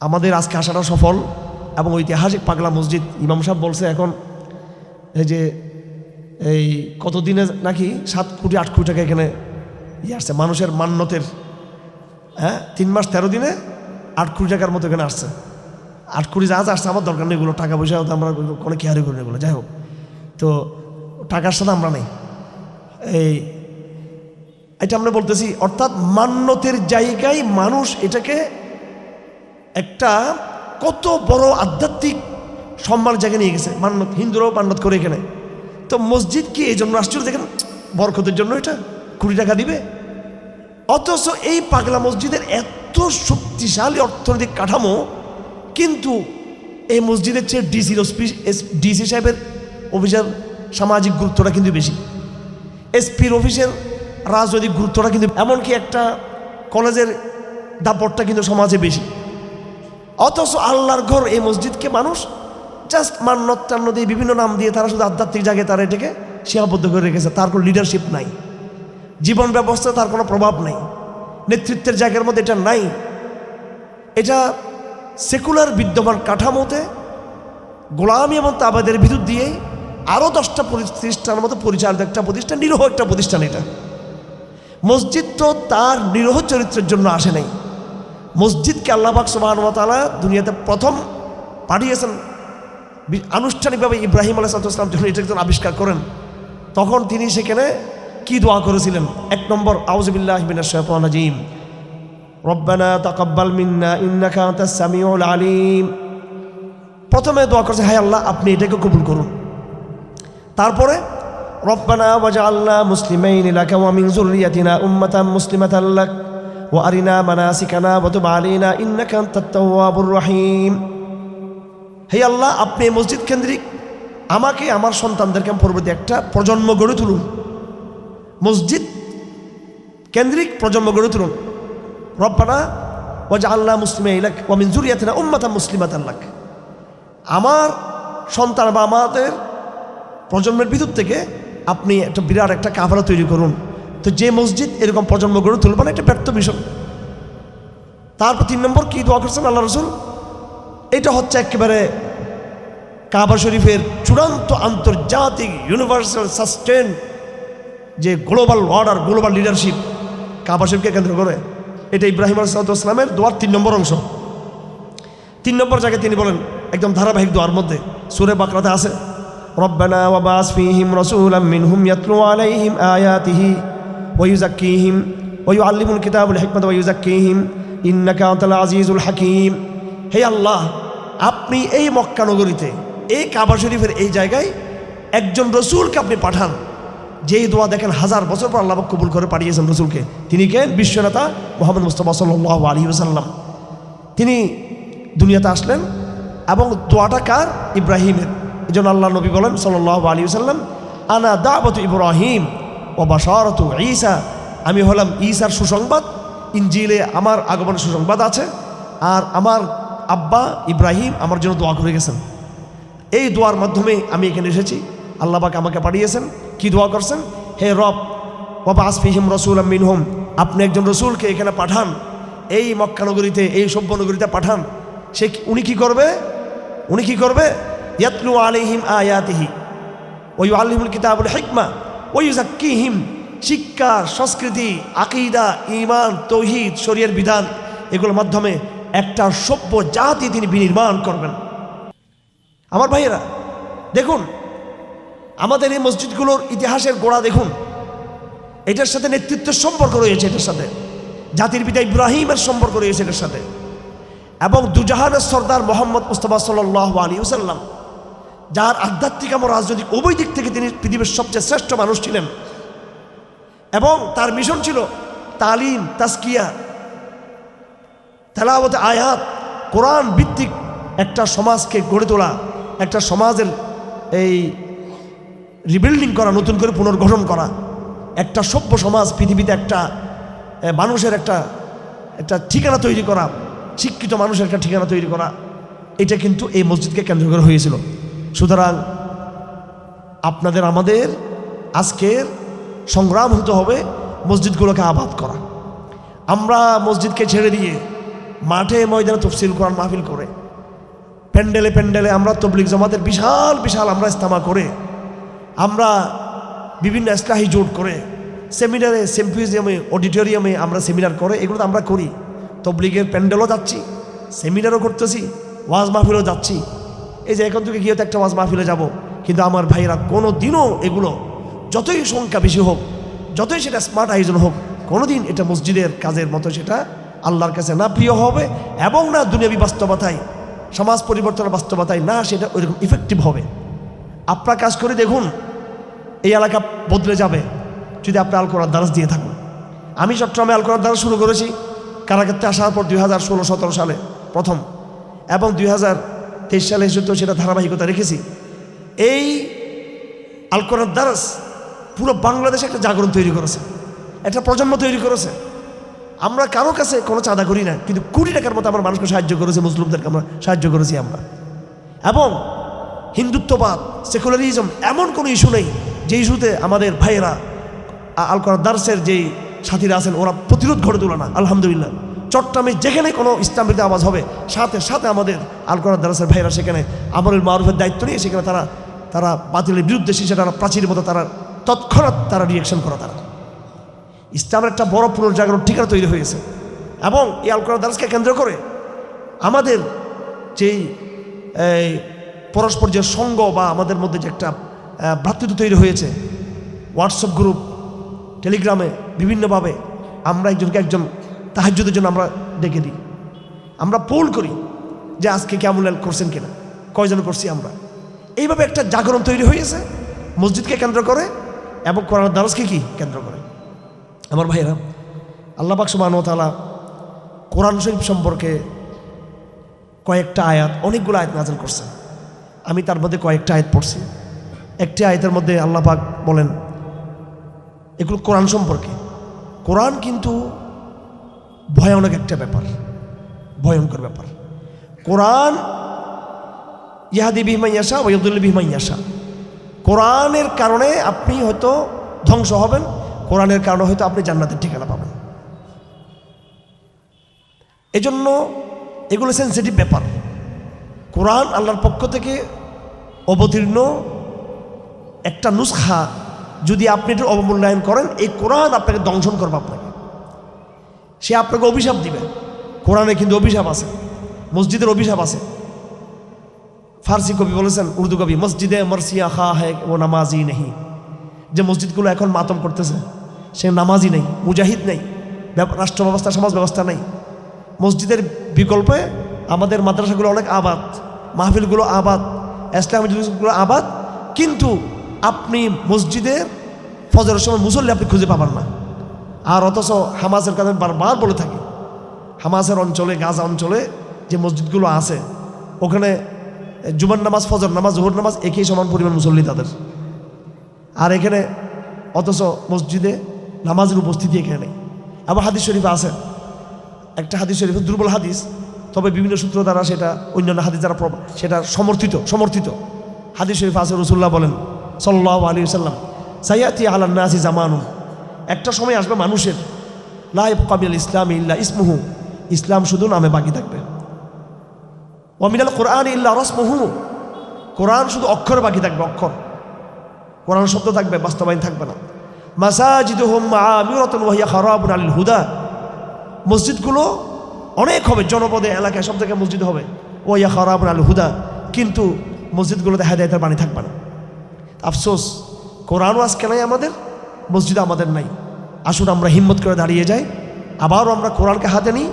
আমাদের আজকে আসাটা সফল এবং ঐতিহাসিক পাগলা মসজিদ। ইমাম সাহেব বলছে এখন এই যে এই কতদিনে নাকি 7 কোটি 8 কোটি টাকা এখানে আসছে মানুষের মান্যতের। 3 মাস 13 দিনে 8 কোটি টাকার মতো এখানে আসছে। 8 কোটি যা আসছে আমার দরকার নেই, এগুলো টাকা পয়সা হতো আমরা কোনো কেয়ারই করি না এগুলো। যাই হোক, তো টাকার সাথে আমরা নেই। এটা আমরা বলতেছি, অর্থাৎ মান্যতের জায়গায় মানুষ এটাকে একটা কত বড় আধ্যাত্মিক সম্মান জায়গায় নিয়ে গেছে। মান্যত, হিন্দুরাও মান্যত করে এখানে। তো মসজিদ কি এই জন্য আসছিল দেখেন, বরকতের জন্য এটা কোটি টাকা দিবে। অথচ এই পাগলা মসজিদের এত শক্তিশালী অর্থনৈতিক কাঠামো, কিন্তু এই মসজিদের চেয়ে ডিসি সাহেবের অফিসের সামাজিক গুরুত্বটা কিন্তু বেশি, এসপির অফিসের রাজনৈতিক গুরুত্বটা কিন্তু, এমনকি একটা কলেজের দাপটটা কিন্তু সমাজে বেশি। অথচ আল্লাহর ঘর এই মসজিদকে মানুষ জাস্ট মান্যত টান্ন দিয়ে বিভিন্ন নাম দিয়ে তারা শুধু আধ্যাত্মিক জায়গায় তারা এটাকে সীমাবদ্ধ করে রেখেছে। তার কোনো লিডারশিপ নাই, জীবন ব্যবস্থা তার কোনো প্রভাব নাই, নেতৃত্বের জায়গার মধ্যে এটা নাই। এটা সেকুলার বিদ্যমান কাঠামোতে গোলামি এবং তাবাদের ভিতর দিয়ে আরও 10টা প্রতিষ্ঠানের মতো পরিচালিত একটা প্রতিষ্ঠান, নিরীহ একটা প্রতিষ্ঠান। এটা মসজিদ তো তার নিরীহ চরিত্রের জন্য আসে নাই। মসজিদকে আল্লাহ পাক সুবহানাহু ওয়া তাআলা দুনিয়াতে প্রথম পাঠিয়েছেন আনুষ্ঠানিকভাবে ইব্রাহিম আলাইহিস সালাম যখন এটা আবিষ্কার করেন, তখন তিনি সেখানে কি দোয়া করেছিলেন? 1 নম্বর, আউযু বিল্লাহি মিনাশ শাইতানির রাজীম, রব্বানা তাকাব্বাল মিন্না ইন্নাকা আনতাস সামিউল আলিম। প্রথমে দোয়া করেছে, হায় আল্লাহ আপনি এটাকে কবুল করুন। তারপরে রব্বানা ওয়াজআলনা মুসলিমাইনি লাকা ওয়া মিন যুররিয়াতিনা উম্মাতান মুসলিমাতান লাক ওয়া আরিনা মানাসিকানা ওয়া তুব আলাইনা ইন্নাকা আনতাত তাওয়াবুর রহিম। হে আল্লাহ, আপনি এই মসজিদ কেন্দ্রিক আমাকে, আমার সন্তানদেরকে পরবর্তী একটা প্রজন্ম গড়ে তুলুন, মসজিদ কেন্দ্রিক প্রজন্ম গড়ে তুলুন। রব্বানা ওয়াজআলনা মুসলিমাইনি লাক ওয়া মিন যুররিয়াতিনা উম্মাতান মুসলিমাতান লাক, আমার সন্তান বা আমাদের প্রজন্মের ভিতর থেকে আপনি একটা বিরাট একটা কাফেলা তৈরি করুন। তো যে মসজিদ এরকম প্রজন্ম গড়ে তুলবে না, এটা ব্যর্থ মিশন। তারপর 3 নম্বর কি দোয়া করছেন আল্লাহ রসুল? এটা হচ্ছে একেবারে কাবা শরীফের চূড়ান্ত আন্তর্জাতিক ইউনিভার্সাল সাস্টেন যে গ্লোবাল অর্ডার, গ্লোবাল লিডারশিপ কাবা শরীফকে কেন্দ্র করে। এটা ইব্রাহিম আলাইহিস সালামের দোয়ার 3 নম্বর অংশ। 3 নম্বর জায়গায় তিনি বলেন, একদম ধারাবাহিক দোয়ার মধ্যে সূরা বাকরাতে আছে, রব্বানা ওয়াবাস ফীহিম রাসূলাম মিনহুম ইয়াতলু আলাইহিম আয়াতিহি ওয়া ইউযাক্কিহিম ওয়া ইউআল্লিমুল কিতাবা ওয়াল হিকমাতা ওয়া ইউযাক্কিহিম ইন্নাকা আনতাল আজিজুল হাকীম। হে আল্লাহ, আপনি এই মক্কা নগরীতে, এই কাবা শরীফের এই জায়গায় একজন রসুলকে আপনি পাঠান, যেই দোয়া দেখেন 1000 বছর পর আল্লাহ কবুল করে পাঠিয়েছেন রসুলকে। তিনি কে? বিশ্বনেতা মুহাম্মদ মুস্তাফা সাল্লাল্লাহু আলাইহি ওয়াসাল্লাম। তিনি দুনিয়াতে আসলেন এবং দোয়াটা কার? ইব্রাহিমের। এই জন্য আল্লাহ নবী বলেন সাল্লাল্লাহু আলাইহি ওয়াসাল্লাম, আনা দাওয়াতু ইব্রাহিম ওয়া বাশারাতু ঈসা, আমি হলাম ঈসার সুসংবাদ। ইনজিলে আমার আগমনের সুসংবাদ আছে, আর আমার আব্বা ইব্রাহিম আমার জন্য দোয়া করে গেছেন। এই দোয়ার মাধ্যমে আমি এখানে এসেছি, আল্লাহ পাক আমাকে পাঠিয়েছেন। কি দোয়া করছেন? হে রব, ওয়াবাস ফীহিম রাসূলাম মিনহুম, আপনি একজন রসুলকে এখানে পাঠান, এই মক্কা নগরীতে, এই সভ্য নগরীতে পাঠান। উনি কি করবে? উনি কি করবে? ইয়াতলু আলাইহিম আয়াতিহি ওয়া ইউআল্লিমুল কিতাবা ওয়াল হিকমা ওয়া ইউযাক্কিহিম, শিক্ষা, সংস্কৃতি, আকীদা, ঈমান, তাওহীদ, শরীয়তের বিধান, এগুলোর মাধ্যমে একটা সভ্য জাতি তিনি বিনির্মাণ করবেন। আমার ভাইয়েরা দেখুন, আমাদের এই মসজিদগুলোর ইতিহাসের গোড়া দেখুন, এটার সাথে নেতৃত্বের সম্পর্ক রয়েছে, এটার সাথে জাতির পিতা ইব্রাহিমের সম্পর্ক রয়েছে এটার সাথে, এবং দুজাহানের সর্দার মোহাম্মদ মুস্তাফা সাল্লাল্লাহু আলাইহি ওয়াসাল্লাম, যার আধ্যাত্মিক এবং রাজনৈতিক উভয় দিক থেকে তিনি পৃথিবীর সবচেয়ে শ্রেষ্ঠ মানুষ ছিলেন, এবং তার মিশন ছিল তালিম, তাজকিয়া, তেলাওয়াত আয়াত, কোরআন ভিত্তিক একটা সমাজকে গড়ে তোলা, একটা সমাজের এই রিবিল্ডিং করা, নতুন করে পুনর্গঠন করা, একটা সভ্য সমাজ পৃথিবীতে একটা মানুষের একটা ঠিকানা তৈরি করা, শিক্ষিত মানুষের একটা ঠিকানা তৈরি করা। এটা কিন্তু এই মসজিদকে কেন্দ্র করে হয়েছিল। সুতরাং আপনাদের আমাদের আজকের সংগ্রাম হতে হবে মসজিদগুলোকে আবাদ করা। আমরা মসজিদকে ছেড়ে দিয়ে মাঠে ময়দানে তফসিল কোরআন মাহফিল করে, প্যান্ডেলে প্যান্ডেলে আমরা তবলিগ জামাতের বিশাল বিশাল আমরা ইস্তেমা করে, আমরা বিভিন্ন ইসলাহি জোট করে, সেমিনারে সিম্পোজিয়ামে অডিটোরিয়ামে আমরা সেমিনার করে, এগুলো তো আমরা করি। তবলিগের প্যান্ডেলও যাচ্ছি, সেমিনারও করতেছি, ওয়াজ মাহফিলও যাচ্ছি। এই যে এখন থেকে গিয়ে তো একটা ওয়াজ মাহফিলে যাব, কিন্তু আমার ভাইরা কোনো দিনও এগুলো যতই সংখ্যা বেশি হোক, যতই সেটা স্মার্ট আয়োজন হোক, কোনো দিন এটা মসজিদের কাজের মতো সেটা আল্লাহর কাছে না প্রিয় হবে এবং না দুনিয়াবী বাস্তবতায়, সমাজ পরিবর্তনের বাস্তবতায় না সেটা ওইরকম ইফেক্টিভ হবে। আপনার কাজ করে দেখুন, এই এলাকা বদলে যাবে যদি আপনি আল কোরআন দারাজ দিয়ে থাকুন। আমি চট্টগ্রামে আল কোরআন দারাজ শুরু করেছি কারাগারতে আসার পর 2016-17 সালে প্রথম, এবং 2023 সালে এসে তো সেটা ধারাবাহিকতা রেখেছি। এই আল কোরআন দারাজ পুরো বাংলাদেশে একটা জাগরণ তৈরি করেছে, একটা প্রজন্ম তৈরি করেছে। আমরা কারো কাছে কোনো চাঁদা করি না, কিন্তু কোটি টাকার মতো আমরা মানুষকে সাহায্য করেছি, মুসলিমদেরকে আমরা সাহায্য করেছি আমরা। এবং হিন্দুত্ববাদ, সেকুলারিজম এমন কোনো ইস্যু নেই যে ইস্যুতে আমাদের ভাইয়েরা আল কোরআন দারসের যেই সাথীরা আছেন ওরা প্রতিরোধ গড়ে তোলে না। আলহামদুলিল্লাহ, চট্টগ্রামে যেখানে কোনো ইসলাম বিরোধী আওয়াজ হবে সাথে সাথে আমাদের আল কোরআন দারসের ভাইয়েরা সেখানে আমরুল মারুফের দায়িত্ব নিয়ে সেখানে তারা বাতিলের বিরুদ্ধে সেটা প্রাচীরের মতো তারা তৎক্ষণাৎ তারা রিয়েকশন করা। তারা ইসলামের একটা বড় পুনর্জাগরণ ঠিকানা তৈরি হয়েছে। এবং এই আল কোরআন দারসকে কেন্দ্র করে আমাদের যেই পরস্পর যে সঙ্গ বা আমাদের মধ্যে যে একটা ভ্রাতৃত্ব তৈরি হয়েছে, হোয়াটসঅ্যাপ গ্রুপ, টেলিগ্রামে বিভিন্নভাবে আমরা একজনকে একজন তাহাজ্জুদের জন্য আমরা ডেকে দিই, আমরা পোল করি যে আজকে কেমন করছেন কিনা, কয়জন করছি আমরা। এইভাবে একটা জাগরণ তৈরি হয়েছে মসজিদকে কেন্দ্র করে এবং কোরআন দারসকে কি কেন্দ্র করে। আমার ভাইয়েরা, আল্লাহ পাক সুবহানাহু ওয়া তাআলা কোরআন শরীফ সম্পর্কে কয়েকটা আয়াত, অনেকগুলো আয়াত নাযিল করছেন। আমি তার মধ্যে কয়েকটা আয়াত পড়ছি। একটি আয়াতের মধ্যে আল্লাহ পাক বলেন, এগুলো কোরআন সম্পর্কে। কোরআন কিন্তু ভয়ানক একটা ব্যাপার, ভয়ঙ্কর ব্যাপার। কোরআন ইয়াহদি বিহি মান ইয়াশা ওয়া ইউদিল্লু বিহি মান ইয়াশা। কোরআনের কারণে আপনি হয়তো ধ্বংস হবেন, কোরআনের কারণে হয়তো আপনি জান্নাতের ঠিকানা পাবেন। এজন্য এগুলো সেন্সিটিভ ব্যাপার। কোরআন আল্লাহর পক্ষ থেকে অবতীর্ণ একটা নুসখা, যদি আপনি এটার অবমূল্যায়ন করেন, এই কোরআন আপনাকে দংশন করবে, আপনাকে সে আপনাকে অভিশাপ দিবে। কোরআনে কিন্তু অভিশাপ আছে, মসজিদের অভিশাপ আছে। ফার্সি কবি বলেছেন, উর্দু কবি, মসজিদে মরসিয়া খা হ্যায় ও নামাজি নেই। যে মসজিদগুলো এখন মাতম করতেছে সে নামাজি নেই, মুজাহিদ নেই, রাষ্ট্র ব্যবস্থা, সমাজ ব্যবস্থা নেই। মসজিদের বিকল্পে আমাদের মাদ্রাসাগুলো অনেক আবাদ, মাহফিলগুলো আবাদ, ইসলামী জিনিসগুলো আবাদ, কিন্তু আপনি মসজিদের ফজরের সময় মুসল্লি আপনি খুঁজে পাবেন না। আর অথচ হামাসের কাছে বারবার বলে থাকি, হামাসের অঞ্চলে, গাজা অঞ্চলে যে মসজিদগুলো আছে ওখানে জুমার নামাজ, ফজর নামাজ, জোহর নামাজ একই সমান পরিমাণ মুসল্লি তাদের। আর এখানে অথচ মসজিদে নামাজের উপস্থিতি এখানে নেই। আবার হাদিস শরীফে আছে, একটা হাদিস শরীফে দুর্বল হাদিস, তবে বিভিন্ন সূত্র দ্বারা সেটা অন্যান্য হাদিস দ্বারা সেটা সমর্থিত হাদিস শরীফ আছে। রাসূলুল্লাহ বলেন সাল্লাল্লাহু আলাইহি ওয়াসাল্লাম, সায়াতি আলান নাসি জামানুন, একটা সময় আসবে মানুষের, লা ইয়াবকা মিনাল ইসলামি ইল্লা ইসমুহু, ইসলাম শুধু নামে বাকি থাকবে। ওয়া মিনাল কুরআনি ইল্লা রাসমুহু, কোরআন শুধু অক্ষরে বাকি থাকবে, অক্ষর, কোরআন শব্দ থাকবে, বাস্তবায়ন থাকবে না। মাসাজিদুহুম আমিরাতুন ওয়া হিয়া খারাবুন আলিল হুদা, মসজিদগুলো অনেক হবে, জনপদে, এলাকায়, সব জায়গায় মসজিদ হবে। ওয়া হিয়া খারাবুন আলিল হুদা, কিন্তু মসজিদগুলোতে হেদায়েতের বাণী থাকবে না। আফসোস, কোরআনও আজকে নাই আমাদের, মসজিদ আমাদের নাই। আসুন আমরা হিম্মত করে দাঁড়িয়ে যাই, আবারও আমরা কোরআনকে হাতে নিই,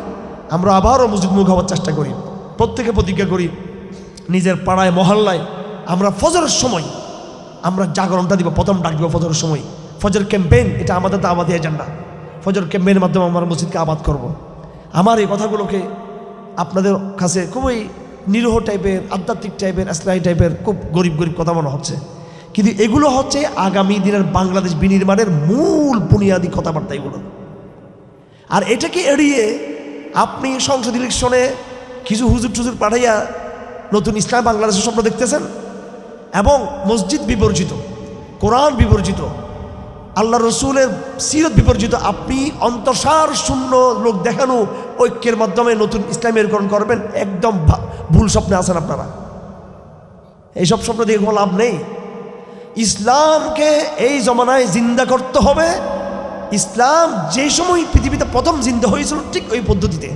আমরা আবারও মসজিদ মুখ হওয়ার চেষ্টা করি। প্রত্যেকে প্রতিজ্ঞা করি, নিজের পাড়ায়, মহল্লায় আমরা ফজরের সময় আমরা জাগরণটা দিব, প্রথম ডাক দিব ফজরের সময়। ফজর ক্যাম্পেইন, এটা আমাদের দাওয়াতি এজেন্ডা। ফজর ক্যাম্পেইনের মাধ্যমে আমরা মসজিদকে আবাদ করব। আমার এই কথাগুলোকে আপনাদের কাছে খুবই নিরীহ টাইপের, আধ্যাত্মিক টাইপের, ইসলামী টাইপের, খুব গরিব কথা মনে হচ্ছে, কিন্তু এগুলো হচ্ছে আগামী দিনের বাংলাদেশ বিনির্মাণের মূল বুনিয়াদী কথাবার্তা এগুলো। আর এটাকে এড়িয়ে আপনি সংসদ ইলেকশনে কিছু হুজুর টুজুর পাঠাইয়া নতুন ইসলাম বাংলাদেশের স্বপ্ন দেখতেছেন, এবং মসজিদ বিবর্জিত, কোরআন বিবর্জিত, আল্লাহ রসুলের সিরত বিপর্যিত, আপনি অন্তঃসার শূন্য লোক দেখানো ঐক্যের মাধ্যমে নতুন ইসলামীকরণ করবেন, একদম ভুল স্বপ্নে আছেন আপনারা। এইসব স্বপ্ন দিয়ে কোনো লাভ নেই। ইসলামকে এই জমানায় জিন্দা করতে হবে। ইসলাম যে সময় পৃথিবীতে প্রথম জিন্দা হয়েছিল ঠিক ওই পদ্ধতিতে।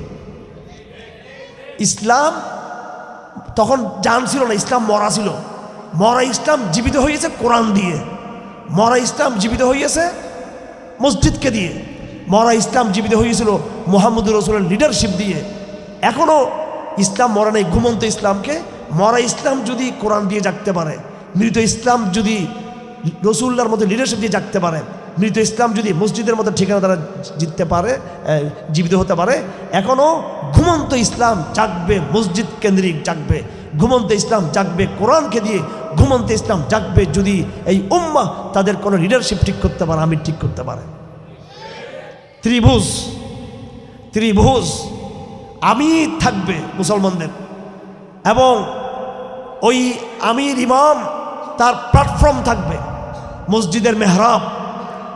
ইসলাম তখন জান ছিল না, ইসলাম মরা ছিল। মরা ইসলাম জীবিত হয়েছে কোরআন দিয়ে, মরা ইসলাম জীবিত হয়েছে মসজিদকে দিয়ে, মরা ইসলাম জীবিত হয়েছিল মুহাম্মদুর রাসূলের লিডারশিপ দিয়ে। এখনও ইসলাম মরা নেই, ঘুমন্ত ইসলামকে। মরা ইসলাম যদি কোরআন দিয়ে জাগতে পারে, মৃত ইসলাম যদি রসুল্লাহর মতো লিডারশিপ দিয়ে জাগতে পারে, মৃত ইসলাম যদি মসজিদের মতো ঠিকানা দ্বারা জিততে পারে, জীবিত হতে পারে, এখনও ঘুমন্ত ইসলাম জাগবে, মসজিদ কেন্দ্রিক জাগবে। ঘুমন্ত ইসলাম জাগবে কোরআনকে দিয়ে, ঘুমন্ত ইসলাম জাগবে যদি এই উম্মাহ তাদের কোনো লিডারশিপ ঠিক করতে পারে, আমির ঠিক করতে পারে। ত্রিভুজ আমির থাকবে মুসলমানদের, এবং ওই আমির ইমাম তার প্ল্যাটফর্ম থাকবে মসজিদের মেহরাব,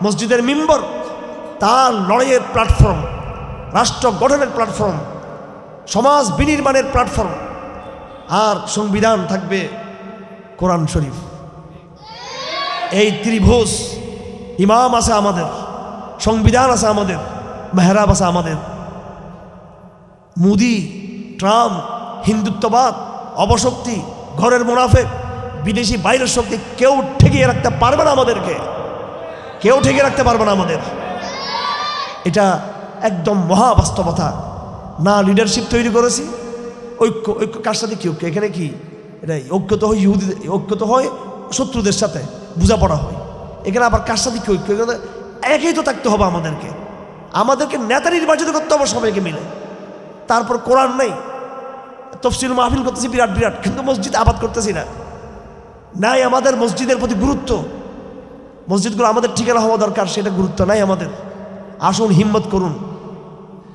মসজিদের মিম্বর, তার লড়াইয়ের প্ল্যাটফর্ম, রাষ্ট্র গঠনের প্ল্যাটফর্ম, সমাজ বিনির্মাণের প্ল্যাটফর্ম। আর সংবিধান থাকবে কোরআন শরীফ। এই ত্রিভুজ, ইমাম আছে আমাদের, সংবিধান আছে আমাদের, মেহরাব আছে আমাদের। মোদি, ট্রাম্প, হিন্দুত্ববাদ, অবশক্তি, ঘরের মুনাফেক, বিদেশি বাইরের শক্তি কেউ ঠেকিয়ে রাখতে পারবে না আমাদেরকে, কেউ ঠেকিয়ে রাখতে পারবে না আমাদের। এটা একদম মহাবাস্তবতা। না লিডারশিপ তৈরি করেছি, ঐক্য কার সাথে কি ঐক্য? এখানে কি এটা ঐক্য তো হয় ইহুদি, ঐক্য তো হয় শত্রুদের সাথে, বোঝাপড়া হয়। এখানে আবার কার সাথে কি ঐক্য? একই তো থাকতে হবে আমাদেরকে নেতা নির্বাচিত করতে হবে সবাইকে মিলে। তারপর কোরআন নেই, তফসিল মাহফিল করতেছি বিরাট বিরাট, কিন্তু মসজিদ আবাদ করতেছি না। নাই আমাদের মসজিদের প্রতি গুরুত্ব, মসজিদগুলো আমাদের ঠিকানা হওয়া দরকার, সেটা গুরুত্ব নাই আমাদের। আসুন হিম্মত করুন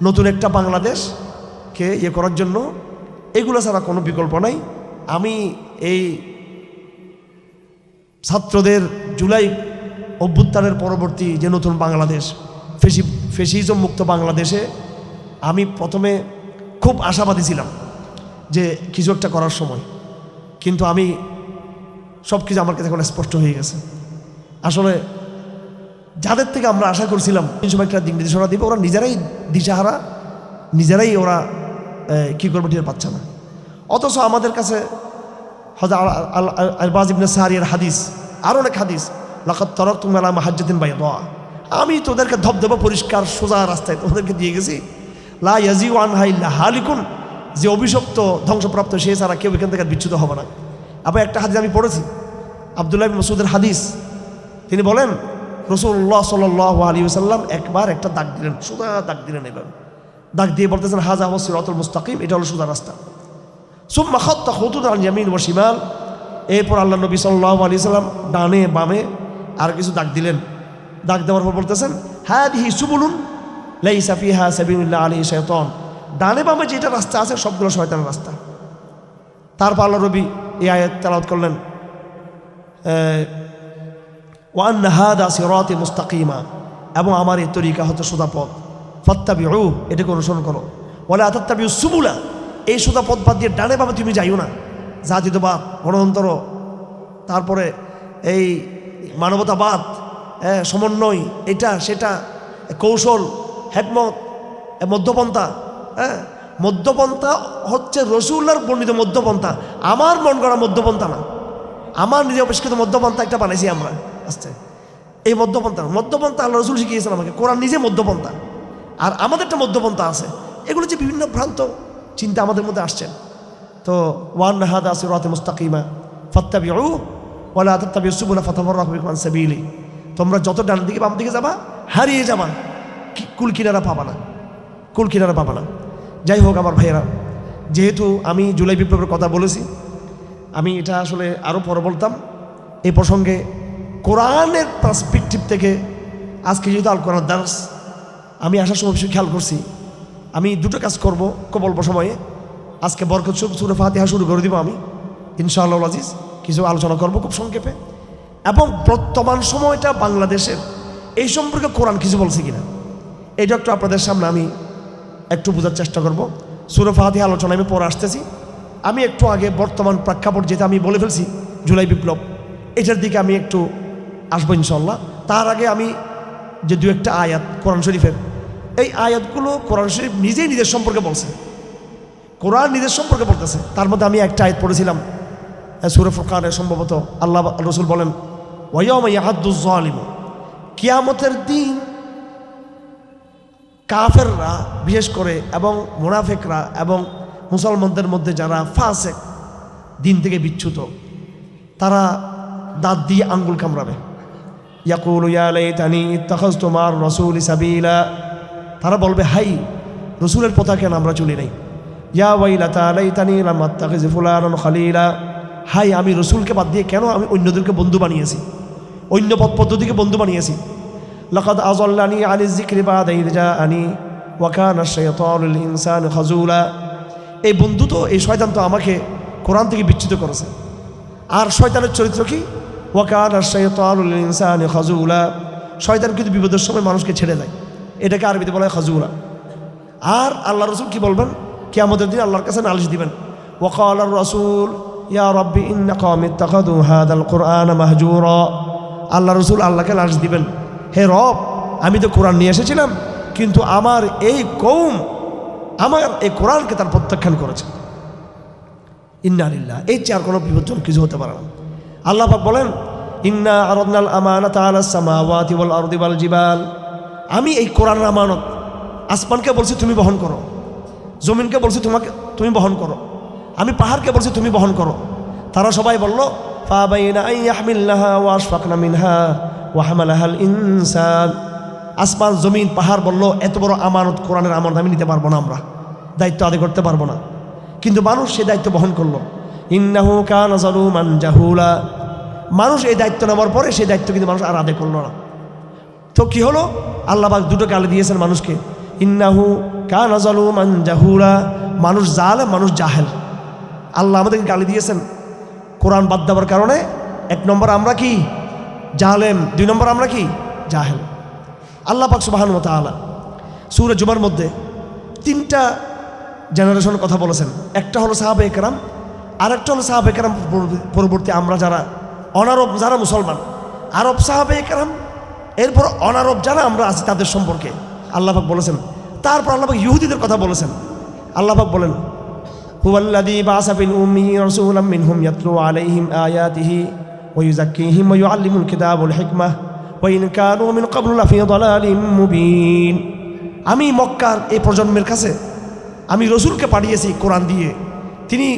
নতুন একটা বাংলাদেশকে করার জন্য। এগুলো ছাড়া কোনো বিকল্প নাই। আমি এই ছাত্রদের জুলাই অভ্যুত্থানের পরবর্তী যে নতুন বাংলাদেশ, ফেসিজম মুক্ত বাংলাদেশে আমি প্রথমে খুব আশাবাদী ছিলাম যে কিছু একটা করার সময়, কিন্তু আমি সব কিছু আমার কাছে এখন স্পষ্ট হয়ে গেছে। আসলে যাদের থেকে আমরা আশা করছিলাম এই সময় একটা দিক নির্দেশনা দিবে, ওরা নিজেরাই দিশাহারা, নিজেরাই ওরা কী করবে টের পাচ্ছে না। অথচ আমাদের কাছে আল-বাজ ইবনে সারিয়ার হাদিস, আর অনেক হাদিস, লাকাদ তারাকতু আলা মাহাজ্জাতিন বাইদা, আমি তোদেরকে ধবধবা পরিষ্কার সোজা রাস্তায় তোমাদেরকে দিয়ে গেছি, লা ইয়াজিউ আনহা ইল্লা হালিকুন, যে অভিশপ্ত ধ্বংসপ্রাপ্ত সে ছাড়া কেউ এখান থেকে বিচ্যুত হবে না। আবার একটা হাদিস আমি পড়েছি, আব্দুল্লাহ ইবনে মাসউদের হাদিস, তিনি বলেন রাসূলুল্লাহ সাল্লাল্লাহু আলাইহি ওয়াসাল্লাম একবার একটা দাগ দিলেন, সোজা দাগ দিলেন, এবার দাগ দিয়ে বলতেছেন হাযা হুয়া সিরাতুল মুস্তাকিম, এটা হলো সোজা রাস্তা। সুম্মা খাত্তা খুতুতান আন ইয়ামিন ওয়া শিমাল, এরপর আল্লাহ নবী সাল্লাল্লাহু আলাইহি ওয়াসাল্লাম ডানে বামে আর কিছু দাগ দিলেন। দাগ দেওয়ার পর বলতেছেন হাদিহি সুবুলুন লাইসা ফিহা সাবিলুল্লাহ আলাইহি শাইতান, ডানে বামে যেটা রাস্তা আছে সবগুলো শয়তানের রাস্তা। তারপর আল্লাহ নবী এই আয়াত তেলাওয়াত করলেন, ওয়া আন্না হাযা সিরাতি মুস্তাকিমা, এবং আমার এই তরিকা হচ্ছে সোজা পথ, ফাত্তাবিউ, এটাকে অনুসরণ করো, ওয়ালা তাত্তাবিউস সুবুলা, এই সোজা পথ বাদ দিয়ে ডানে বামে তুমি যাইও না। জাতীয়তাবাদ, গণতন্ত্র, তারপরে এই মানবতাবাদ, সমন্বয়, এটা সেটা, কৌশল, হেকমত, মধ্যপন্থা। মধ্যপন্থা হচ্ছে রাসূলুল্লাহর বর্ণিত মধ্যপন্থা, আমার মন গড়া মধ্যপন্থা না, আমার নিজে আবিষ্কৃত মধ্যপন্থা একটা বানাইছি আমরা আস্তে। এই মধ্যপন্থা আল্লাহ রাসূল শিখিয়েছেন আমাকে, কোরআন নিজে মধ্যপন্থা, আর আমাদের একটা মধ্যপন্থা আছে। এগুলো যে বিভিন্ন ভ্রান্ত চিন্তা আমাদের মধ্যে আসছেন। তো ওয়া আন্না হাযা সিরাতি মুস্তাকিমা ফাত্তাবিউ ওয়ালা তাত্তাবিউস সুবুলা ফাতাফাররাকু বিকুম আন সাবিলি, তোমরা যত ডান দিকে বাম দিকে যাবা হারিয়ে যাবা, কুল কিনারা পাবা না। যাই হোক আমার ভাইয়েরা, যেহেতু আমি জুলাই বিপ্লবের কথা বলেছি, আমি এটা আসলে আরও পরে বলতাম। এই প্রসঙ্গে কোরআনের পার্সপেক্টিভ থেকে আজকে যেহেতু আল কোরআন দার্স, আমি আসার সময় বিষয় খেয়াল করছি, আমি দুটো কাজ করব খুব অল্প সময়ে। আজকে বরকত সূরা ফাতিহা শুরু করে দিব আমি ইনশাআল্লাহ আজিজ, কিছু আলোচনা করব খুব সংক্ষেপে। এবং বর্তমান সময়টা বাংলাদেশের এই সম্পর্কে কোরআন কিছু বলছে কিনা এটা একটু আপনাদের সামনে আমি একটু বোঝার চেষ্টা করব। সূরা ফাতিহা আলোচনা আমি পরে আসতেছি। আমি একটু আগে বর্তমান প্রেক্ষাপট যেটা আমি বলে ফেলছি জুলাই বিপ্লব, এটার দিকে আমি একটু আসবো ইনশাল্লাহ। তার আগে আমি যে দু একটা আয়াত কোরআন শরীফের, এই আয়াতগুলো কোরআন শরীফ নিজেই নিজের সম্পর্কে বলছে, কোরআন নিজের সম্পর্কে বলতেছে। তার মধ্যে আমি একটা আয়াত পড়েছিলাম সূরা ফুরকানের, সম্ভবত আল্লাহ রসুল বলেন ওয়ায়াউমা ইয়াহাদ্দুয যালিমু, কিয়ামতের দিন কাফেররা বিশেষ করে এবং মুনাফিকরা এবং মুসলমানদের মধ্যে যারা ফাসেক, দিন থেকে বিচ্যুত, তারা দাঁত দিয়ে আঙ্গুল কামড়াবে। ইয়াকুলু ইয়া লাইতানি ইত্তাখাযতু মা'আর রাসূলি সাবিলা, তারা বলবে হাই, রসুলের পথা কেন আমরা চলি নাই। ইয়া ওয়াইলাতা লাইতানি লাম আত্তাখিয ফুলানান খালিলা, হাই আমি রসুলকে বাদ দিয়ে কেন আমি অন্যদেরকে বন্ধু বানিয়েছি, অন্য পথ পদ্ধতিকে বন্ধু বানিয়েছি। লাকাদ আযাল্লানি আনিয যিকরি বা'দা ইয জাআনি ওয়া কানা আশ-শাইতানু লিল ইনসানি খাযুলা, এই বন্ধু তো, এই শয়তান তো আমাকে কোরআন থেকে বিচ্যুত করেছে। আর শয়তানের চরিত্র কি? ওয়া কানা আশ-শাইতানু লিল ইনসানি খাযুলা, শয়তান কিন্তু বিপদের সময় মানুষকে ছেড়ে দেয়, এটাকে আরবিতে বলা হয় খাযুলা। আর আল্লাহ রসুল কি বলবেন? কিয়ামতের দিন আল্লাহর কাছে নালিশ দিবেন, ওয়া ক্বালা আর-রাসূল ইয়া রাব্বি ইন্না কওমি ইত্তাখাযু হাযাল কুরআনা মাহজুরা, আল্লাহ রসুল আল্লাহকে নালিশ দিবেন, হে রব, আমি তো কোরআন নিয়ে এসেছিলাম, কিন্তু আমার এই কওম আমার এই কোরআনকে তার প্রত্যাখ্যান করেছে। ইন্না লিল্লাহ, এই চেয়ে আর কোনো বিপজ্জনক কিছু হতে পারে না। আল্লাহ পাক বলেন ইন্না আরাদনাল আমানাতা আলাস সামাওয়াতি ওয়াল আরদি ওয়াল জিবাল, আমি এই কোরআনের আমানত আসমানকে বলছি তুমি বহন করো, জমিনকে বলছি তুমি বহন করো, আমি পাহাড়কে বলছি তুমি বহন করো। তারা সবাই বলল ফাবাইনা আন ইয়াহমিলনাহা ওয়া আশফাকনা মিনহা ওয়া হামালাহাল ইনসান, আসমান জমিন পাহাড় বলল এত বড় আমানত, কোরআনের আমানত আমি নিতে পারবো না, আমরা দায়িত্ব আদায় করতে পারবো না। কিন্তু মানুষ সেই দায়িত্ব বহন করলো। ইন্নাহু কানা যালুমান জাহুলা, মানুষ এই দায়িত্ব নেওয়ার পরে সেই দায়িত্ব কিন্তু মানুষ আর আদায় করলো না। তো কি হলো? আল্লাহ পাক দুটো গালি দিয়েছেন মানুষকে, ইন্নাহু কানা যালুমান জাহুলা, মানুষ জালেম, মানুষ জাহেল। আল্লাহ আমাদেরকে গালি দিয়েছেন কোরআন বাদ দেওয়ার কারণে। এক নম্বর আমরা কি? জালেম। দুই নম্বর আমরা কি? জাহেল। আল্লাহ পাক সুবহানাহু ওয়া তাআলা সূরা জুমার মধ্যে তিনটা জেনারেশনের কথা বলেছেন। একটা হলো সাহাবায়ে কেরাম, আরেকটা হলো সাহাবায়ে কেরাম পরবর্তী আমরা যারা অনারব, যারা মুসলমান, আরব সাহাবায়ে কেরাম, এরপর অনারব যারা আমরা আছি তাদের সম্পর্কে আল্লাহ পাক বলেছেন। তারপর আল্লাহ পাক ইহুদিদের কথা বলেছেন। আল্লাহ পাক বলেন হুয়াল্লাযী বা'আসা ফিল উম্মিয়্যিনা রাসূলাম মিনহুম ইয়াতলু আলাইহিম আয়াতিহি ওয়া ইউযাক্কিহিম ওয়া ইউআল্লিমুল কিতাবা ওয়াল হিকমাহ ওয়া ইন কানু মিন ক্বাবলু লাফি দালালিম মুবিন, আমি মক্কার এই প্রজন্মের কাছে আমি রসুলকে পাঠিয়েছি কোরআন দিয়ে, তিনি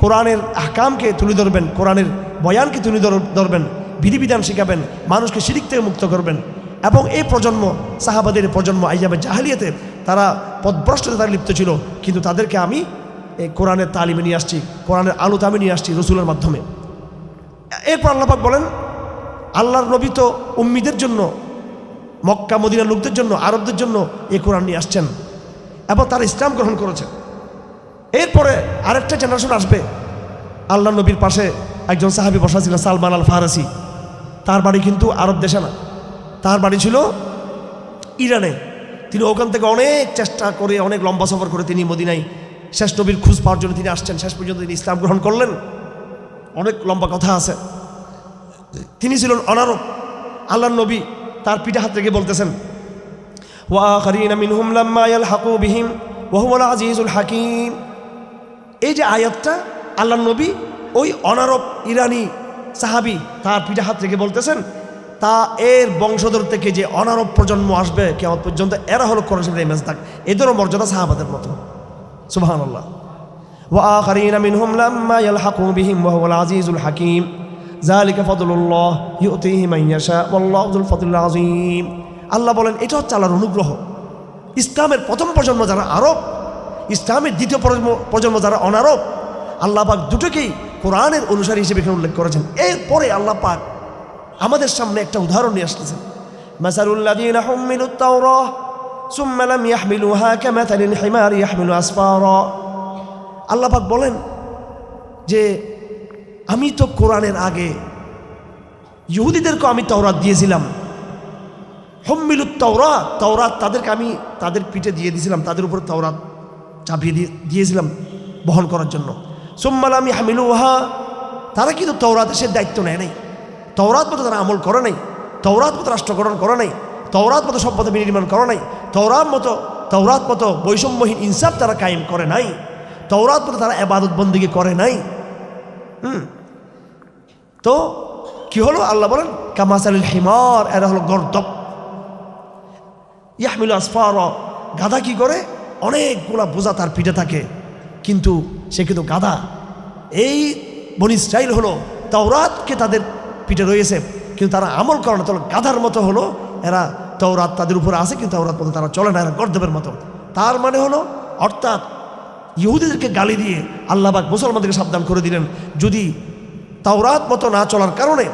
কোরআনের আহকামকে তুলে ধরবেন, কোরআনের বয়ানকে তুলে ধরবেন, বিধিবিধান শিখাবেন, মানুষকে শিরিক থেকে মুক্ত করবেন। এবং এই প্রজন্ম, সাহাবাদের প্রজন্ম আইয়াবে জাহেলিয়াতে তারা পথভ্রষ্টতায় তারা লিপ্ত ছিল, কিন্তু তাদেরকে আমি এই কোরআনের তালিমে নিয়ে আসছি, কোরআনের আলোতে আমি নিয়ে আসছি রসুলের মাধ্যমে। এরপর আল্লাহ পাক বলেন আল্লাহর নবী তো উম্মিদের জন্য, মক্কা মদিনার লোকদের জন্য, আরবদের জন্য এই কোরআন নিয়ে আসছেন এবং তারা ইসলাম গ্রহণ করেছেন। এরপরে আরেকটা জেনারেশন আসবে। আল্লাহ নবীর পাশে একজন সাহাবী বসা ছিল, সালমান আল ফারসি। তার বাড়ি কিন্তু আরব দেশে না, তার বাড়ি ছিল ইরানে। তিনি ওখান থেকে অনেক চেষ্টা করে, অনেক লম্বা সফর করে তিনি মদিনায় শেষ নবীর খোঁজ পাওয়ার জন্য তিনি আসছেন। শেষ পর্যন্ত তিনি ইসলাম গ্রহণ করলেন। অনেক লম্বা কথা আছে। তিনি ছিলেন অনারব। আল্লাহ নবী তার পিঠে হাত রেখে বলতেছেন ওয়া আখারিনা মিনহুম লাম্মা ইয়ালহাকু বিহিম ওয়া হুয়াল আজিজুল হাকীম। এই যে আয়াতটা আল্লাহ নবী ওই অনারব ইরানি সাহাবী তার পিঠে হাত রেখে বলতেছেন, তা এর বংশধর থেকে যে অনারব প্রজন্ম আসবে কিয়ামত পর্যন্ত, এরা হলো কোরআনের ইমেজ থাক, এদেরও মর্যাদা সাহাবাদের মতো। সুবহানাল্লাহ। ওয়া আখারিনা মিনহুম লাম্মা ইয়ালহাকু বিহিম ওয়া হুয়াল আজিজুল হাকীম যালিকা ফাদলুল্লাহ ইউতিহি মান ইয়াশা ওয়াল্লাহু যুল ফাদলিল আযীম। আল্লাহ বলেন এটা হচ্ছে আল্লাহর অনুগ্রহ। ইসলামের প্রথম প্রজন্ম যারা আরব, ইসলামের দ্বিতীয় প্রজন্ম যারা অনারব, আল্লাহ পাক দুটোকেই কোরআনের অনুসারী হিসেবে এখানে উল্লেখ করেছেন। এরপরে আল্লাহ পাক আমাদের সামনে একটা উদাহরণ নিয়ে আসতেছেন, মাসালুল্লাযীনা হুম্মিলুত তাওরাহ সুম্মা লাম ইয়াহমিলুহা কামাথালিল হিমারি ইয়াহমিলু আসফারা। আল্লাহ পাক বলেন যে আমি তো কোরআনের আগে ইহুদিদেরকে আমি তাওরাত দিয়েছিলাম, হুম্মিলুত তাওরাত, তাওরাত তাদেরকে আমি তাদের পিঠে দিয়ে দিয়েছিলাম, তাদের উপর তাওরাত চাপিয়ে দিয়েছিলাম বহন করার জন্য। সুম্মা লাম ইয়াহমিলুহা, তারা কিন্তু তাওরাতের সে দায়িত্ব নেয় নাই, তাওরাত মতো তারা আমল করে নাই, তাওরাত মতো রাষ্ট্রকরণ করে নাই, তাওরাত মতো সভ্যতা বিনির্মাণ করে নাই, তাওরাত মতো বৈষম্যহীন ইনসাফ তারা কায়েম করে নাই, তাওরাত মতো তারা ইবাদত বন্দেগী করে নাই। তো কি হলো? আল্লাহ বলেন কামাসালিল হিমার, এরা হলো গর্দব। ইয়াহমিলু আসফারা, গাধা কি করে? অনেকগুলা বোঝা তার পিঠে থাকে, কিন্তু সে কিন্তু গাধা। এই বনি ইসরাইল হলো তাওরাতকে তাদের পিঠে রয়েছে, কিন্তু তারা আমল করে না, তাহলে গাধার মতো হলো এরা। তাওরাত তাদের উপরে আছে, কিন্তু তাওরাত মতো তারা চলে না, এরা গর্দবের মতো। তার মানে হলো, অর্থাৎ ইহুদিদেরকে গালি দিয়ে আল্লাহ পাক মুসলমানদেরকে সাবধান করে দিলেন, যদি তাওরাত মতো না চলার কারণে,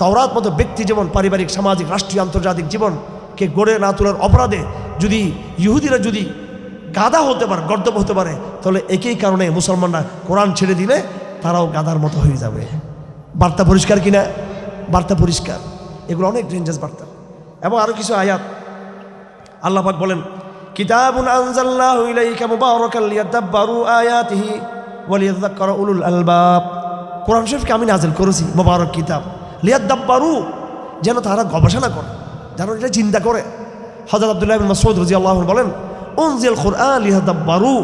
তাওরাত মতো ব্যক্তি জীবন, পারিবারিক, সামাজিক, রাষ্ট্রীয়, আন্তর্জাতিক জীবনকে গড়ে না তোলার অপরাধে যদি ইহুদিরা যদি গাধা হতে পারে, গর্দব হতে পারে, তাহলে একই কারণে মুসলমানরা কোরআন ছেড়ে দিলে তারাও গাধার মতো হয়ে যাবে। বার্তা পরিষ্কার কিনা? বার্তা পরিষ্কার। এগুলো অনেক ডেঞ্জারাস বার্তা। এবং আরও কিছু আয়াত আল্লাহ পাক বলেন, কিতাবুন আনজালনাহু ইলাইকা মুবারাকাল লিয়াদাব্বারু আয়াতিহি ওয়া লিয়াযাক্কারা উলুল আলবাব। কোরআন শরীফকে আমি নাজিল করেছি মুবারক কিতাব, লিয়াদাব্বারু, যেন তারা গবেষণা করে, যেন এটা চিন্তা করে। হযরত আব্দুল্লাহ ইবনে মাসউদ রাদিয়াল্লাহু আনহু বলেন, উনজিল কুরআন লিয়াদাব্বারু,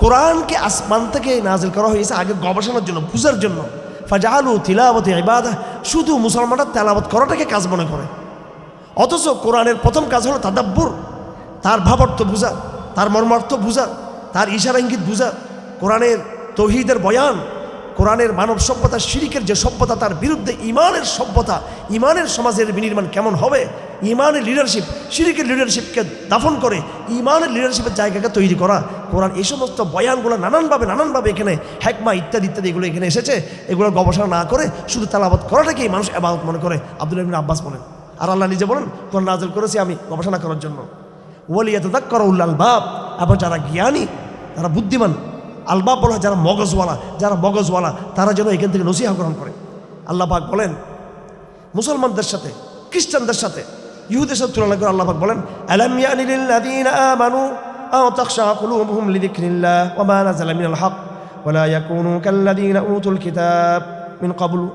কোরআনকে আসমান থেকে নাজিল করা হয়েছে আগে গবেষণার জন্য, বুঝার জন্য। ফাজালু তিলাওয়াতি ইবাদাহ, শুধু মুসলমানরা তেলাওয়াত করাটাকে কাজ মনে করে, অথচ কোরআনের প্রথম কাজ হলো তাদাব্বুর, তার ভাবার্থ বুঝা, তার মর্মার্থ বুঝা, তার ইশারা ইঙ্গিত বুঝা। কোরআনের তৌহিদের বয়ান, কোরআনের মানব সভ্যতা, শিরিকের যে সভ্যতা, তার বিরুদ্ধে ইমানের সভ্যতা, ইমানের সমাজের বিনির্মাণ কেমন হবে, ইমানের লিডারশিপ, শিরিকের লিডারশিপকে দাফন করে ইমানের লিডারশিপের জায়গাকে তৈরি করা। কোরআন এই সমস্ত বয়ানগুলো নানানভাবে এখানে হেকমা ইত্যাদি এগুলো এখানে এসেছে। এগুলো গবেষণা না করে শুধু তেলাওয়াত করাটাকেই মানুষ ইবাদত মনে করে। আব্দুল্লাহ ইবনে আব্বাস বলেন, আর আল্লাহ নিজে বলেন, কোরআন নাযিল করেছি আমি গবেষণা করার জন্য। ওয়ালিয়াতাযাক্কারা উলুল আলবাব, এবং যারা জ্ঞানী, যারা বুদ্ধিমান, আলবাব বলা যারা মগজওয়ালা, তারা যেন এখান থেকে নসিহা গ্রহণ করে। আল্লাহ পাক বলেন মুসলমানদের সাথে, খ্রিস্টানদের সাথে, ইহুদের সাথে তুলনা করে আল্লাহ পাক বলেন, আলাম ইয়ানি লিল্লাযীনা আমানু আও তাখশা কুলুবুহুম লিযিকরিল্লাহ ওয়া মা নাযালা মিনাল হক ওয়া লা ইয়াকুনু কাল্লাযীনা উতুল কিতাব মিন ক্বাবলু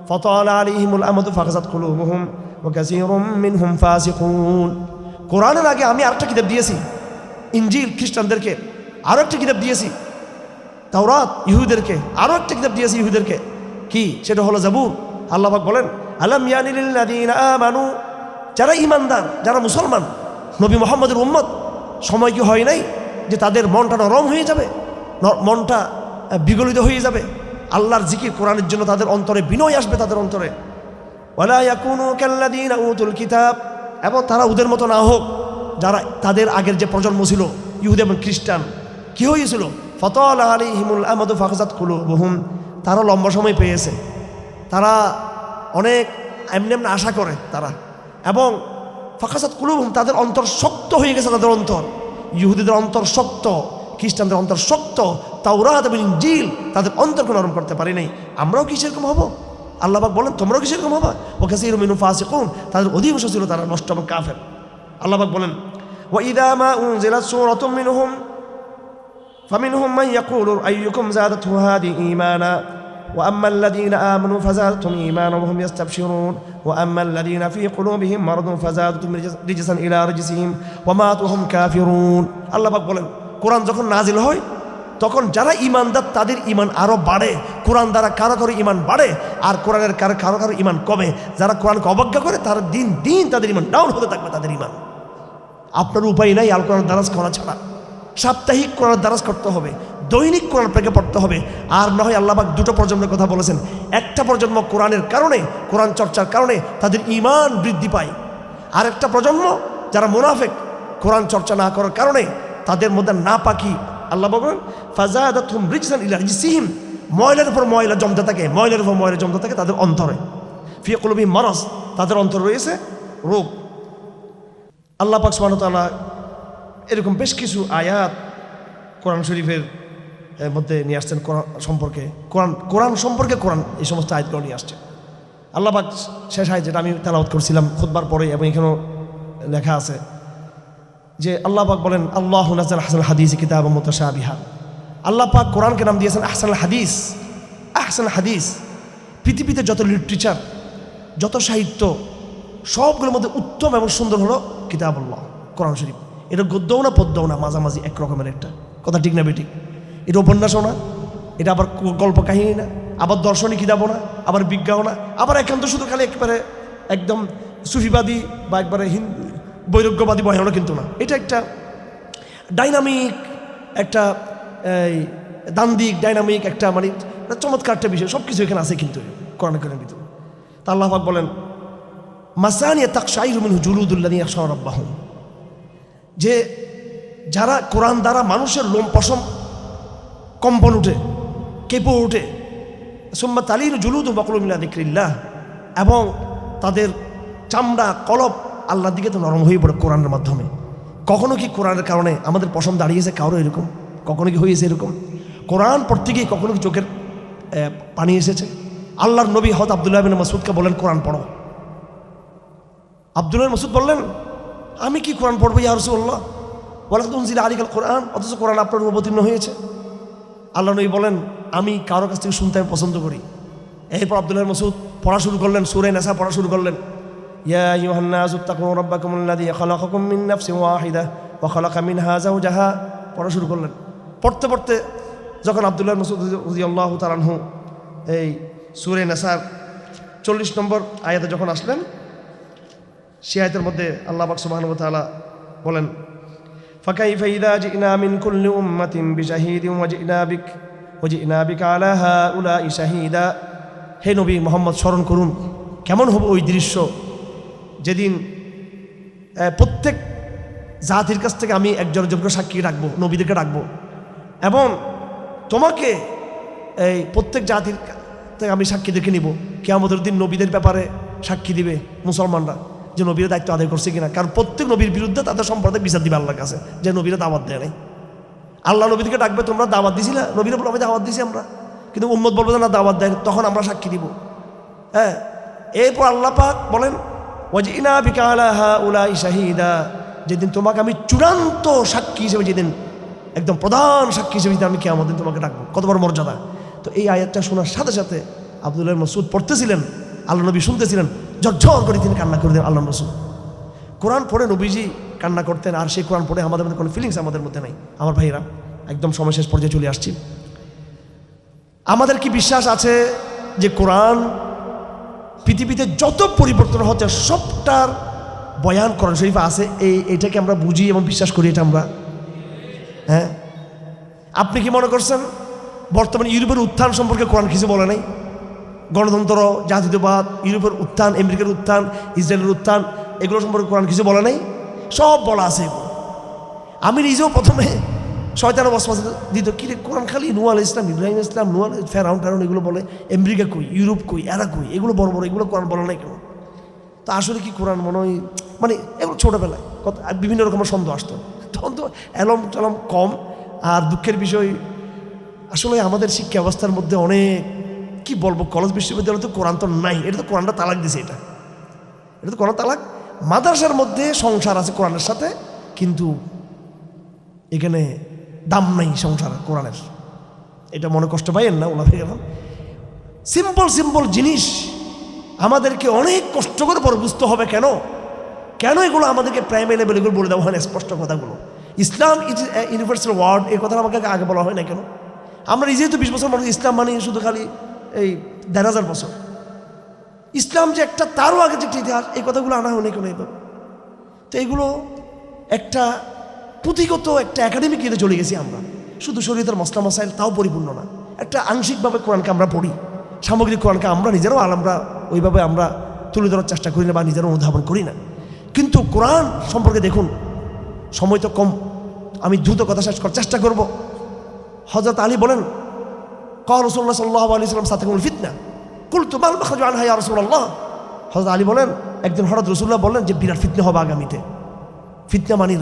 ফাতালা আলাইহিমুল আমাদু ফাকাসাত কুলুবুহুম ওয়া কাসীরুম মিনহুম ফাসিকুন। কোরআনের আগে আমি আরেকটা কিতাব দিয়েছি, ইনজিল খ্রিস্টানদেরকে, আরও একটা কিতাব দিয়েছি তাওরাত ইহুদেরকে, আরও একটা কিতাব দিয়েছি ইহুদেরকে, কি? সেটা হলো জাবুর। আল্লাহ পাক বলেন, আলাম ইয়ানি লিল্লাযীনা আমানু, যারা ঈমানদার, যারা মুসলমান, নবী মুহাম্মদের উম্মত, সময় কি হয় নাই যে তাদের মনটা নরম হয়ে যাবে, মনটা বিগলিত হয়ে যাবে? আল্লাহর জিকির, কোরআনের জন্য তাদের অন্তরে বিনয় আসবে, তাদের অন্তরে। ওয়ালা ইয়াকুনু কাল্লাযীনা উতুল কিতাব, এবং তারা ওদের মতো না হোক, যারা তাদের আগের যে প্রজন্ম ছিল ইহুদি এবং খ্রিস্টান। কি হয়েছিল? ফাতালা আলাইহিমুল আমাদু ফাকাসাত কুলুবুহুম, তারা লম্বা সময় পেয়েছে, তারা অনেক এমনি আশা করে তারা, এবং ফাকাসাত কুলুবুহুম, তাদের অন্তর শক্ত হয়ে গেছে। তাদের অন্তর, ইহুদিদের অন্তর শক্ত, খ্রিস্টানদের অন্তর শক্ত, তাওরাত এবং ইনজিল তাদের অন্তরকে নরম করতে পারি নাই। আমরাও কি সেরকম হব? আল্লাহ পাক বলেন, তোমরাও কি সেরকম হবা? ওয়া কাসীরুম মিনহুম ফাসিকুন, তাদের অধিকাংশ ছিল তারা নষ্ট এবং কাফের। আল্লাহ পাক বলেন, ওয়া ইযা মা উনজিলাত সূরাতুম মিনহুম ফামিনহুম মান ইয়াকুলু আইয়ুকুম যাদাতহু হাদিহি ঈমানা ওয়া আম্মাল্লাযীনা আমানু ফাযাদাতহুম ঈমানান ওয়া হুম ইস্তাবশিরুন ওয়া আম্মাল্লাযীনা ফী কুলুবিহিম মারাদুন ফাযাদাতহুম রিজসান ইলা রিজসিহিম ওয়া মাতু হুম কাফিরুন। আল্লাহ পাক বলেন, কোরআন যখন নাজিল হয় তখন যারা ঈমানদার তাদের ঈমান আরও বাড়ে, কোরআন দ্বারা কারো ঈমান বাড়ে, আর কোরআনের কারো ঈমান কমে। যারা কোরআনকে অবজ্ঞা করে তারা দিন দিন তাদের ঈমান ডাউন হতে থাকবে। তাদের ঈমান, আপনার উপায় নাই আল কোরআন দারাজ করা ছাড়া। সাপ্তাহিক কোরআন দারাজ করতে হবে, দৈনিক কোরআন প্রেক্ষে পড়তে হবে। আর না হয় আল্লাহ পাক দুটো প্রজন্মের কথা বলেছেন, একটা প্রজন্ম কোরআনের কারণে, কোরআন চর্চার কারণে তাদের ঈমান বৃদ্ধি পায়, আর একটা প্রজন্ম যারা মুনাফিক, কোরআন চর্চা না করার কারণে তাদের মধ্যে নাপাকি, আল্লাহ বলেন ফাযাদাতহুম রিজসান ইলা রিজসিহিম, ময়লার উপর ময়লা জমতে থাকে, ময়লার উপর ময়লা জমতে থাকে তাদের অন্তরে। ফি কুলুবিহিম মারাজ, তাদের অন্তরে রয়েছে রোগ। আল্লাহ পাক সুবহানাহু ওয়া তাআলা এরকম বেশ কিছু আয়াত কোরআন শরীফের মধ্যে নিয়ে আসছেন কোরআন সম্পর্কে, কোরআন এই সমস্ত আয়াতগুলো নিয়ে আসছে। আল্লাহ পাক শেষ আয়াত যেটা আমি তেলাওয়াত করছিলাম খুতবার পরে, এবং এখানেও লেখা আছে যে আল্লাহ পাক বলেন আল্লাহু নাযালা আহসানাল হাদিস কিতাবাম মুতাশাবিহা। আল্লাহ পাক কোরআনকে নাম দিয়েছেন আহসানুল হাদিস। আহসানুল হাদিস, পৃথিবীতে যত লিটারেচার, যত সাহিত্য, সবগুলোর মধ্যে উত্তম এবং সুন্দর হলো কিতাবুল্লাহ, কোরআন শরীফ। এটা গদ্যও না পদ্যও না, মাঝামাঝি এক রকমের একটা কথা, ঠিক না বেঠিক? এটা উপন্যাসও না, এটা আবার গল্প কাহিনী না, আবার দর্শনী কিতাবও না, আবার বিজ্ঞাও না, আবার একান্ত শুধু খালি একবারে একদম সুফিবাদী বা একবারে বৈরাগ্যবাদী বয়ানও কিন্তু না। এটা একটা ডাইনামিক, একটা দান্দিক ডাইনামিক একটা মানে চমৎকার একটা বিষয়, সব কিছু এখানে আছে কিন্তু কোরআন কারীমের ভিতরে। তা আল্লাহ পাক বলেন মাসানিয়া তাকশাইরু মিনহু জুলুদুল্লাযিনা ইয়াখশাউনা রাব্বাহুম, যে যারা কোরআন দ্বারা মানুষের লোম পশম কম্পন উঠে, কেঁপে ওঠে, সুম্মা তালিনু জুলুদুহুম ওয়া কুলুবুহুম ইলা যিকরিল্লাহ, এবং তাদের চামড়া কলব আল্লাহর দিকে তো নরম হয়ে পড়ে কোরআনের মাধ্যমে। কখনো কি কোরআনের কারণে আমাদের পশম দাঁড়িয়েছে কারো এরকম? কখনো কি হয়েছে এরকম? কোরআন পড়তে গিয়ে কখনো কি চোখের পানি এসেছে? আল্লাহর নবী হযরত আব্দুল্লাহ ইবনে মাসউদকে বলেন কোরআন পড়ো। আব্দুল্লাহ ইবনে মাসউদ বললেন আমি কি কোরআন পড়বো ইয়া রাসূলুল্লাহ, ওয়ালাকাদ উনজিলা আলাইকাল কোরআন, অথচ কোরআন আপনার অবতীর্ণ হয়েছে। আল্লাহ নবী বলেন আমি কারোর কাছ থেকে শুনতে আমি পছন্দ করি। এরপর আব্দুল্লাহ ইবনে মাসউদ পড়া শুরু করলেন, সূরা নিসা পড়া শুরু করলেন। ইয়া আইয়ুহান নাসু ইত্তাকু রাব্বাকুমুল্লাযী খালাকাকুম মিন নাফসিন ওয়াহিদা ওয়া খালাকা মিনহা যাওজাহা পড়া শুরু করলেন। পড়তে পড়তে যখন আব্দুল্লাহ ইবনে মাসউদ রাদিয়াল্লাহু তাআলা আনহু এই সূরা নিসার 40 নম্বর আয়াতে যখন আসলেন, সে আয়াতের মধ্যে আল্লাহ পাক সুবহানাহু ওয়া তাআলা বলেন ফাকাইফা ইযা জিনা মিন কুল্লি উম্মাতিন বিশাহিদিন ওয়া জিনা বিকা আলা হাউলাই শাহিদা। হে নবী মুহাম্মদ স্মরণ করুন কেমন হবে ওই দৃশ্য যেদিন প্রত্যেক জাতির কাছ থেকে আমি একজন যোগ্য সাক্ষী রাখবো, নবীদেরকে রাখবো, এবং তোমাকে এই প্রত্যেক জাতির থেকে আমি সাক্ষী দেখে নিব। কিয়ামতের দিন নবীদের ব্যাপারে সাক্ষী দিবে মুসলমানরা যে নবীরা দায়িত্ব আদায় করছে কিনা, কারণ প্রত্যেক নবীর বিরুদ্ধে তাদের সম্প্রদায় বিচার দিবে আল্লাহর কাছে যে নবীরা দাওয়াত দেয় নাই। আল্লাহ নবীদেরকে ডাকবে তোমরা দাওয়াত দিছিলা, নবীরা বলবে আমি দাওয়াত দিছি আমরা, কিন্তু উম্মত বলবে না দাওয়াত দেয়, তখন আমরা সাক্ষী দিব। হ্যাঁ, এরপর আল্লাহ পাক বলেন ওয়াজিনা বিকা আলা হাউলাই শাহিদা, যেদিন তোমাকে আমি চূড়ান্ত সাক্ষী হিসেবে, যেদিন একদম প্রধান সাক্ষী হিসেবে আমি কিয়ামতের দিন তোমাকে ডাকবো। কত বড় মর্যাদা! তো এই আয়াতটা শোনার সাথে সাথে আব্দুল্লাহ ইবনে মাসউদ পড়তেছিলেন, আল্লাহ নবী শুনতেছিলেন, ঝরঝর করে তিনি কান্না করে দেন। আল্লাহ রাসূল কোরআন পড়ে নবীজি কান্না করতেন, আর সেই কোরআন পড়ে আমাদের মধ্যে কোনো ফিলিংস আমাদের মধ্যে নাই। আমার ভাইরা, একদম সময় শেষ পর্যায়ে চলে আসছি। আমাদের কি বিশ্বাস আছে যে কোরআন পৃথিবীতে যত পরিবর্তন হচ্ছে সবটার বয়ান কোরআন শরীফে আছে? এইটাকে আমরা বুঝি এবং বিশ্বাস করি এটা আমরা? হ্যাঁ, আপনি কি মনে করছেন বর্তমানে ইউরোপের উত্থান সম্পর্কে কোরআন কিছু বলে নাই? গণতন্ত্র, জাতীয়তাবাদ, ইউরোপের উত্থান, আমেরিকার উত্থান, ইসরায়েলের উত্থান, এগুলো সম্পর্কে কোরআন কিছু বলে নাই? সব বলা আছে। আমি নিজেও প্রথমে শয়তান ওয়াসওয়াস দিত, কি রে কোরআন খালি নূহ আলাইহিস ইসলাম, ইব্রাহিম ইসলাম, নূহ ফেরাউন এগুলো বলে, আমেরিকা কই, ইউরোপ কই, এরা কই, এগুলো বড় বড়, এগুলো কোরআন বলে নাই কেন? তো আসলে কি কোরআন মনে হয় মানে এগুলো ছোটোবেলায় কত বিভিন্ন রকমের সন্দেহ আসতো, তখন তো এলম টলম কম। আর দুঃখের বিষয় আসলে আমাদের শিক্ষা ব্যবস্থার মধ্যে অনেক কি বলবো, কলেজ বিশ্ববিদ্যালয় তো কোরআন তো নাই, এটা তো কোরআনটা তালাক দিছে, এটা তো কোরআন তালাক। মাদ্রাসার মধ্যে সংসার আছে কোরআনের সাথে, কিন্তু এখানে দাম নাই সংসার কোরআনের। এটা মনে কষ্ট পাইয়েন না, ওলা হয়ে গেলাম। সিম্পল জিনিস আমাদেরকে অনেক কষ্ট করে পরে বুঝতে হবে। কেন এগুলো আমাদেরকে প্রাইমারি লেভেল এগুলো বলে দেওয়া হয় না স্পষ্ট কথাগুলো? ইসলাম ইজ ইউনিভার্সাল ওয়ার্ড, এই কথা আমাকে আগে বলা হয় না কেন? আমরা নিজেই তো 20 বছর মানুষ, ইসলাম মানে শুধু খালি এই 1000 বছর। ইসলাম যে একটা তারও আগে যে ইতিহাস, এই কথাগুলো আনা হয় না কেন এইভাবে? তো এগুলো একটা পুঁথিগত একটা একাডেমিক ইয়েতে চলে গেছি আমরা, শুধু শরীয়তের মসলা মসাইল তাও পরিপূর্ণ না। একটা আংশিকভাবে কোরআনকে আমরা পড়ি, সামগ্রিক কোরআনকে আমরা নিজেরাও আমরা ওইভাবে আমরা তুলে ধরার চেষ্টা করি না বা নিজেরাও অনুধাবন করি না। কিন্তু কোরআন সম্পর্কে দেখুন, সময় তো কম, আমি দ্রুত কথা শেষ করার চেষ্টা করব। হযরত আলী বলেন ক্বালা রাসূলুল্লাহ সাল্লাল্লাহু আলাইহি ওয়াসাল্লাম সাতাকুমুল ফিতনা কুলতু মাল মাখরাজু আনহা ইয়া রাসূলুল্লাহ। হযরত আলী বলেন একদিন হঠাৎ রাসূলুল্লাহ বললেন যে বিরাট ফিতনা হবে আগামীতে। ফিতনা মানে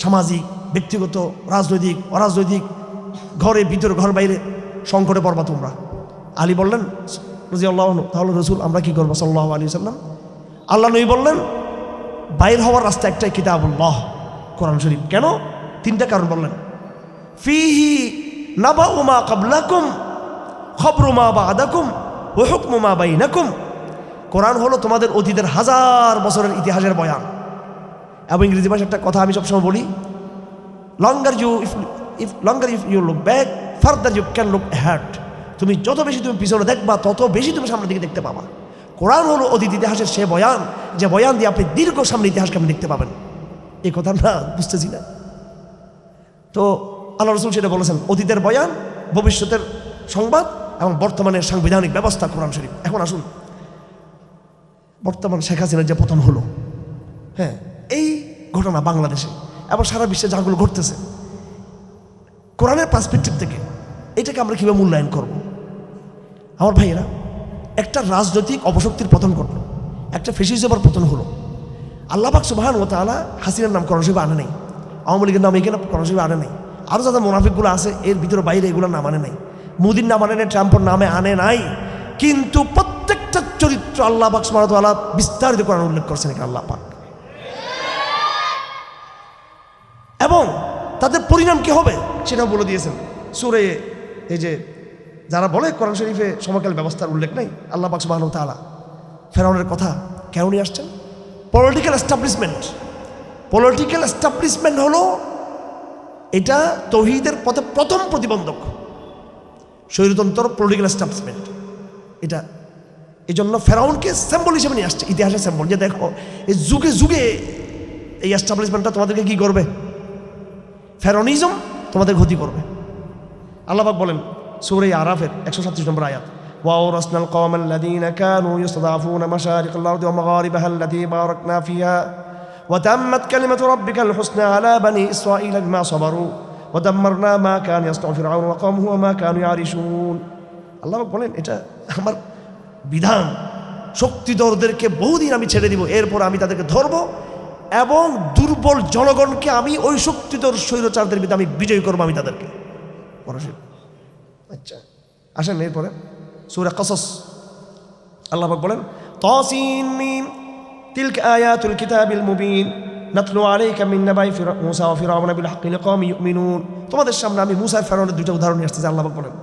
সামাজিক, ব্যক্তিগত, রাজনৈতিক, অরাজনৈতিক, ঘরে ভিতরে ঘর বাইরে সংকটে পড়বা তোমরা। আলী বললেন রাদিয়াল্লাহু আনহু, তাহলে রাসূল আমরা কি করবো সাল্লাল্লাহু আলাইহি ওয়াসাল্লাম? আল্লাহ নবী বললেন বাইর হওয়ার রাস্তা একটাই, কিতাবুল্লাহ, কোরআন শরীফ। কেন? তিনটা কারণ বললেন। ফিহি নাবাউ মা ক্বাবলাকুম খবরু মা বা'দাকুম ওয়া হুকমু মা বাইনাকুম। কোরআন হলো তোমাদের অতীতের হাজার বছরের ইতিহাসের বয়ান। এবং ইংরেজি ভাষায় একটা কথা আমি সবসময় বলি, longer you look back farther you can look ahead. তুমি যত বেশি তুমি পিছনে দেখবা তত বেশি তুমি সামনের দিকে দেখতে পাবা। কোরআন হলো অতীত ইতিহাসের সে বয়ান, যে বয়ান দিয়ে আপনি দীর্ঘ সামনে ইতিহাসকে আপনি দেখতে পাবেন। এই কথা না বুঝতেছি না তো আল্লাহ রাসূল সেটা বলেছেন, অতীতের বয়ান, ভবিষ্যতের সংবাদ এবং বর্তমানের সাংবিধানিক ব্যবস্থা কোরআন শরীফ। এখন আসুন, বর্তমান শেখ হাসিনার যে পতন হলো, হ্যাঁ, এই ঘটনা বাংলাদেশে এবং সারা বিশ্বে যাগুলো ঘটতেছে, কোরআনের পার্সপেক্টিভ থেকে এটাকে আমরা কীভাবে মূল্যায়ন করব? আমার ভাইয়েরা, একটা রাজনৈতিক অপশক্তির পতন ঘটলো, একটা ফ্যাসিজমের পতন হলো। আল্লাহ পাক সুবহানাহু ওয়া তাআলা হাসিনার নাম কোরআন শরীফে আনে নাই, আওয়ামী লীগের নাম এখানে কোরআন শরীফে আনে নাই, আরও যাদের মুনাফিকগুলো আছে এর ভিতরে বাইরে এগুলোর নাম আনে নাই, মোদির নাম আনে নাই, ট্রাম্পের নামে আনে নাই। কিন্তু প্রত্যেকটা চরিত্র আল্লাহ পাক সুবহানাহু ওয়া তাআলা বিস্তারিত কোরআন উল্লেখ করছেন এখানে আল্লাহ পাক। এবং তাদের পরিণাম কি হবে সেটাও বলে দিয়েছেন সূরা, এই যে যারা বলে কোরআন শরীফে সমকাল ব্যবস্থার উল্লেখ নেই, আল্লাহ পাক সুবহানাহু ওয়া তাআলা ফেরাউনের কথা কেন নিয়ে আসছেন? Political establishment. পলিটিক্যাল এস্টাবলিশমেন্ট হলো এটা তৌহিদের পথে প্রথম প্রতিবন্ধক, স্বৈরতন্ত্র পলিটিক্যাল এস্টাবলিশমেন্ট। এটা এই জন্য ফেরাউনকে সিম্বল হিসেবে নিয়ে আসছে, ইতিহাসের সিম্বল, যে দেখো এই যুগে যুগে এই এস্টাবলিশমেন্টটা তোমাদেরকে কি করবে? ফেরাউনিজম তোমাদের ক্ষতি করবে। আল্লাহ পাক বলেন সূরা আরাফের 137 নম্বর আয়াত, وَأَوْرَثْنَا الْقَوْمَ الَّذِينَ كَانُوا يَسْتَضْعَفُونَ مَشَارِقَ الْأَرْضِ وَمَغَارِبَهَا الَّتِي بَارَكْنَا فِيهَا وَتَمَّتْ كَلِمَةُ رَبِّكَ الْحُسْنَى عَلَى بَنِي إِسْرَائِيلَ بِمَا صَبَرُوا وَدَمَّرْنَا مَا كَانَ يَصْنَعُ فِرْعَوْنُ وَقَوْمُهُ وَمَا كَانُوا يَعْرِشُونَ। আল্লাহ পাক বলেন এটা আমার বিধান, শক্তিধরদেরকে বহুদিন আমি ছেড়ে দিব, এরপর আমি তাদেরকে ধরব এবং দুর্বল জনগণকে আমি ওই শক্তিধর স্বৈরচারদের বিরুদ্ধে আমি বিজয় করবো, আমি তাদেরকে। আচ্ছা আসেন এরপরে সূরা কসস, আল্লাহ পাক বলেন তাসিন মিম তিলকা আয়াতুল কিতাবিল মুবিন নাতলু আলাইকা মিন নাবাই মুসা ওয়া ফিরআউন বিল হাক্কি লিকাওমি ইউমিনুন। তোমাদের সামনে আমি মুসা আর ফিরআউনের দুটো উদাহরণ নিয়ে আসতেছি। আল্লাহ পাক বলেন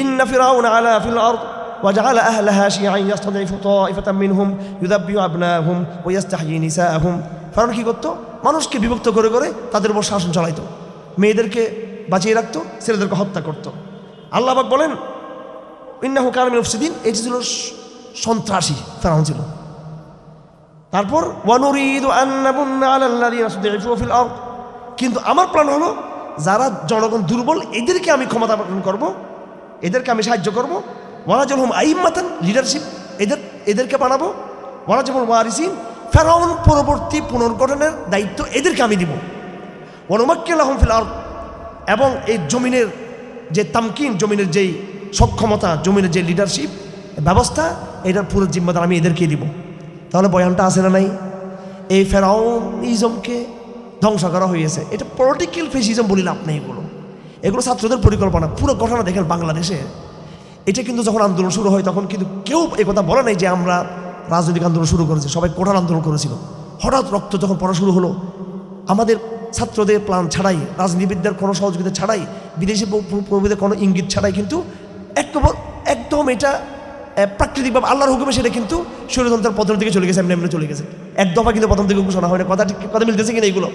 ইন্না ফিরআউন আলা ফিল আরদ وجعل أهلها شيعا يستضعف طائفة منهم يذبح أبناءهم ويستحيي نساءهم। ফিরআউন কি করতো? মানুষকে বিভক্ত করে করে তাদের উপর শাসন চালাইতো, মেয়েদেরকে বাঁচিয়ে রাখতো, ছেলেদেরকে হত্যা করতো। আল্লাহ পাক বলেন ইন্নাহু কানা মিনাল মুফসিদিন, এটি ছিল সন্ত্রাসী, ফিরআউন ছিল। তারপর ওয়ানুরিদু আন নাবুন্না আলাল্লাযিনা ইসতুদঈফু ফিল আরদ, কিন্তু আমার প্ল্যান হলো যারা জনগণ দুর্বল এদেরকে আমি ক্ষমতা প্রদান করব, এদেরকে আমি সাহায্য করব। ওয়ানাজলহুম আইম্মাতান, লিডারশিপ এদেরকে বানাবো। ওয়ানাজলহুম ওয়ারিসিন, ফিরআউন পরবর্তী পুনর্গঠনের দায়িত্ব এদেরকে আমি দিব। ওয়ানুমাক্কিনা লাহুম ফিল আরদ, এবং এই জমিনের যে তামকিন, জমিনের যেই সক্ষমতা, জমিনের যে লিডারশিপ ব্যবস্থা, এটার পুরো জিম্মাদার আমি এদেরকে দিব। তাহলে বয়ানটা আছে না নাই? এই ফেরাউনিজমকে ধ্বংস করা হয়েছে। এটা পলিটিক্যাল ফেসিজম বলি লাভ নেই, এগুলো ছাত্রদের পরিকল্পনা। পুরো ঘটনা দেখেন বাংলাদেশে, এটা কিন্তু যখন আন্দোলন শুরু হয় তখন কিন্তু কেউ এই কথা বলে নাই যে আমরা রাজনৈতিক আন্দোলন শুরু করেছি, সবাই কোঠার আন্দোলন করেছিল। হঠাৎ রক্ত যখন পড়া শুরু হলো, আমাদের ছাত্রদের প্ল্যান ছাড়াই, রাজনীতিবিদদের কোনো সহযোগিতা ছাড়াই, বিদেশি প্রভুদের কোনো ইঙ্গিত ছাড়াই কিন্তু একদম এটা প্রাকৃতিকভাবে আল্লাহর হুকুমে সেটা কিন্তু স্বৈরতন্ত্রের পতনের দিকে চলে গেছে, এমনি এমনি চলে গেছে। এক দফা কিন্তু প্রথম দিকে ঘোষণা হয় না। কথা মিলতেছে কিনা এইগুলো?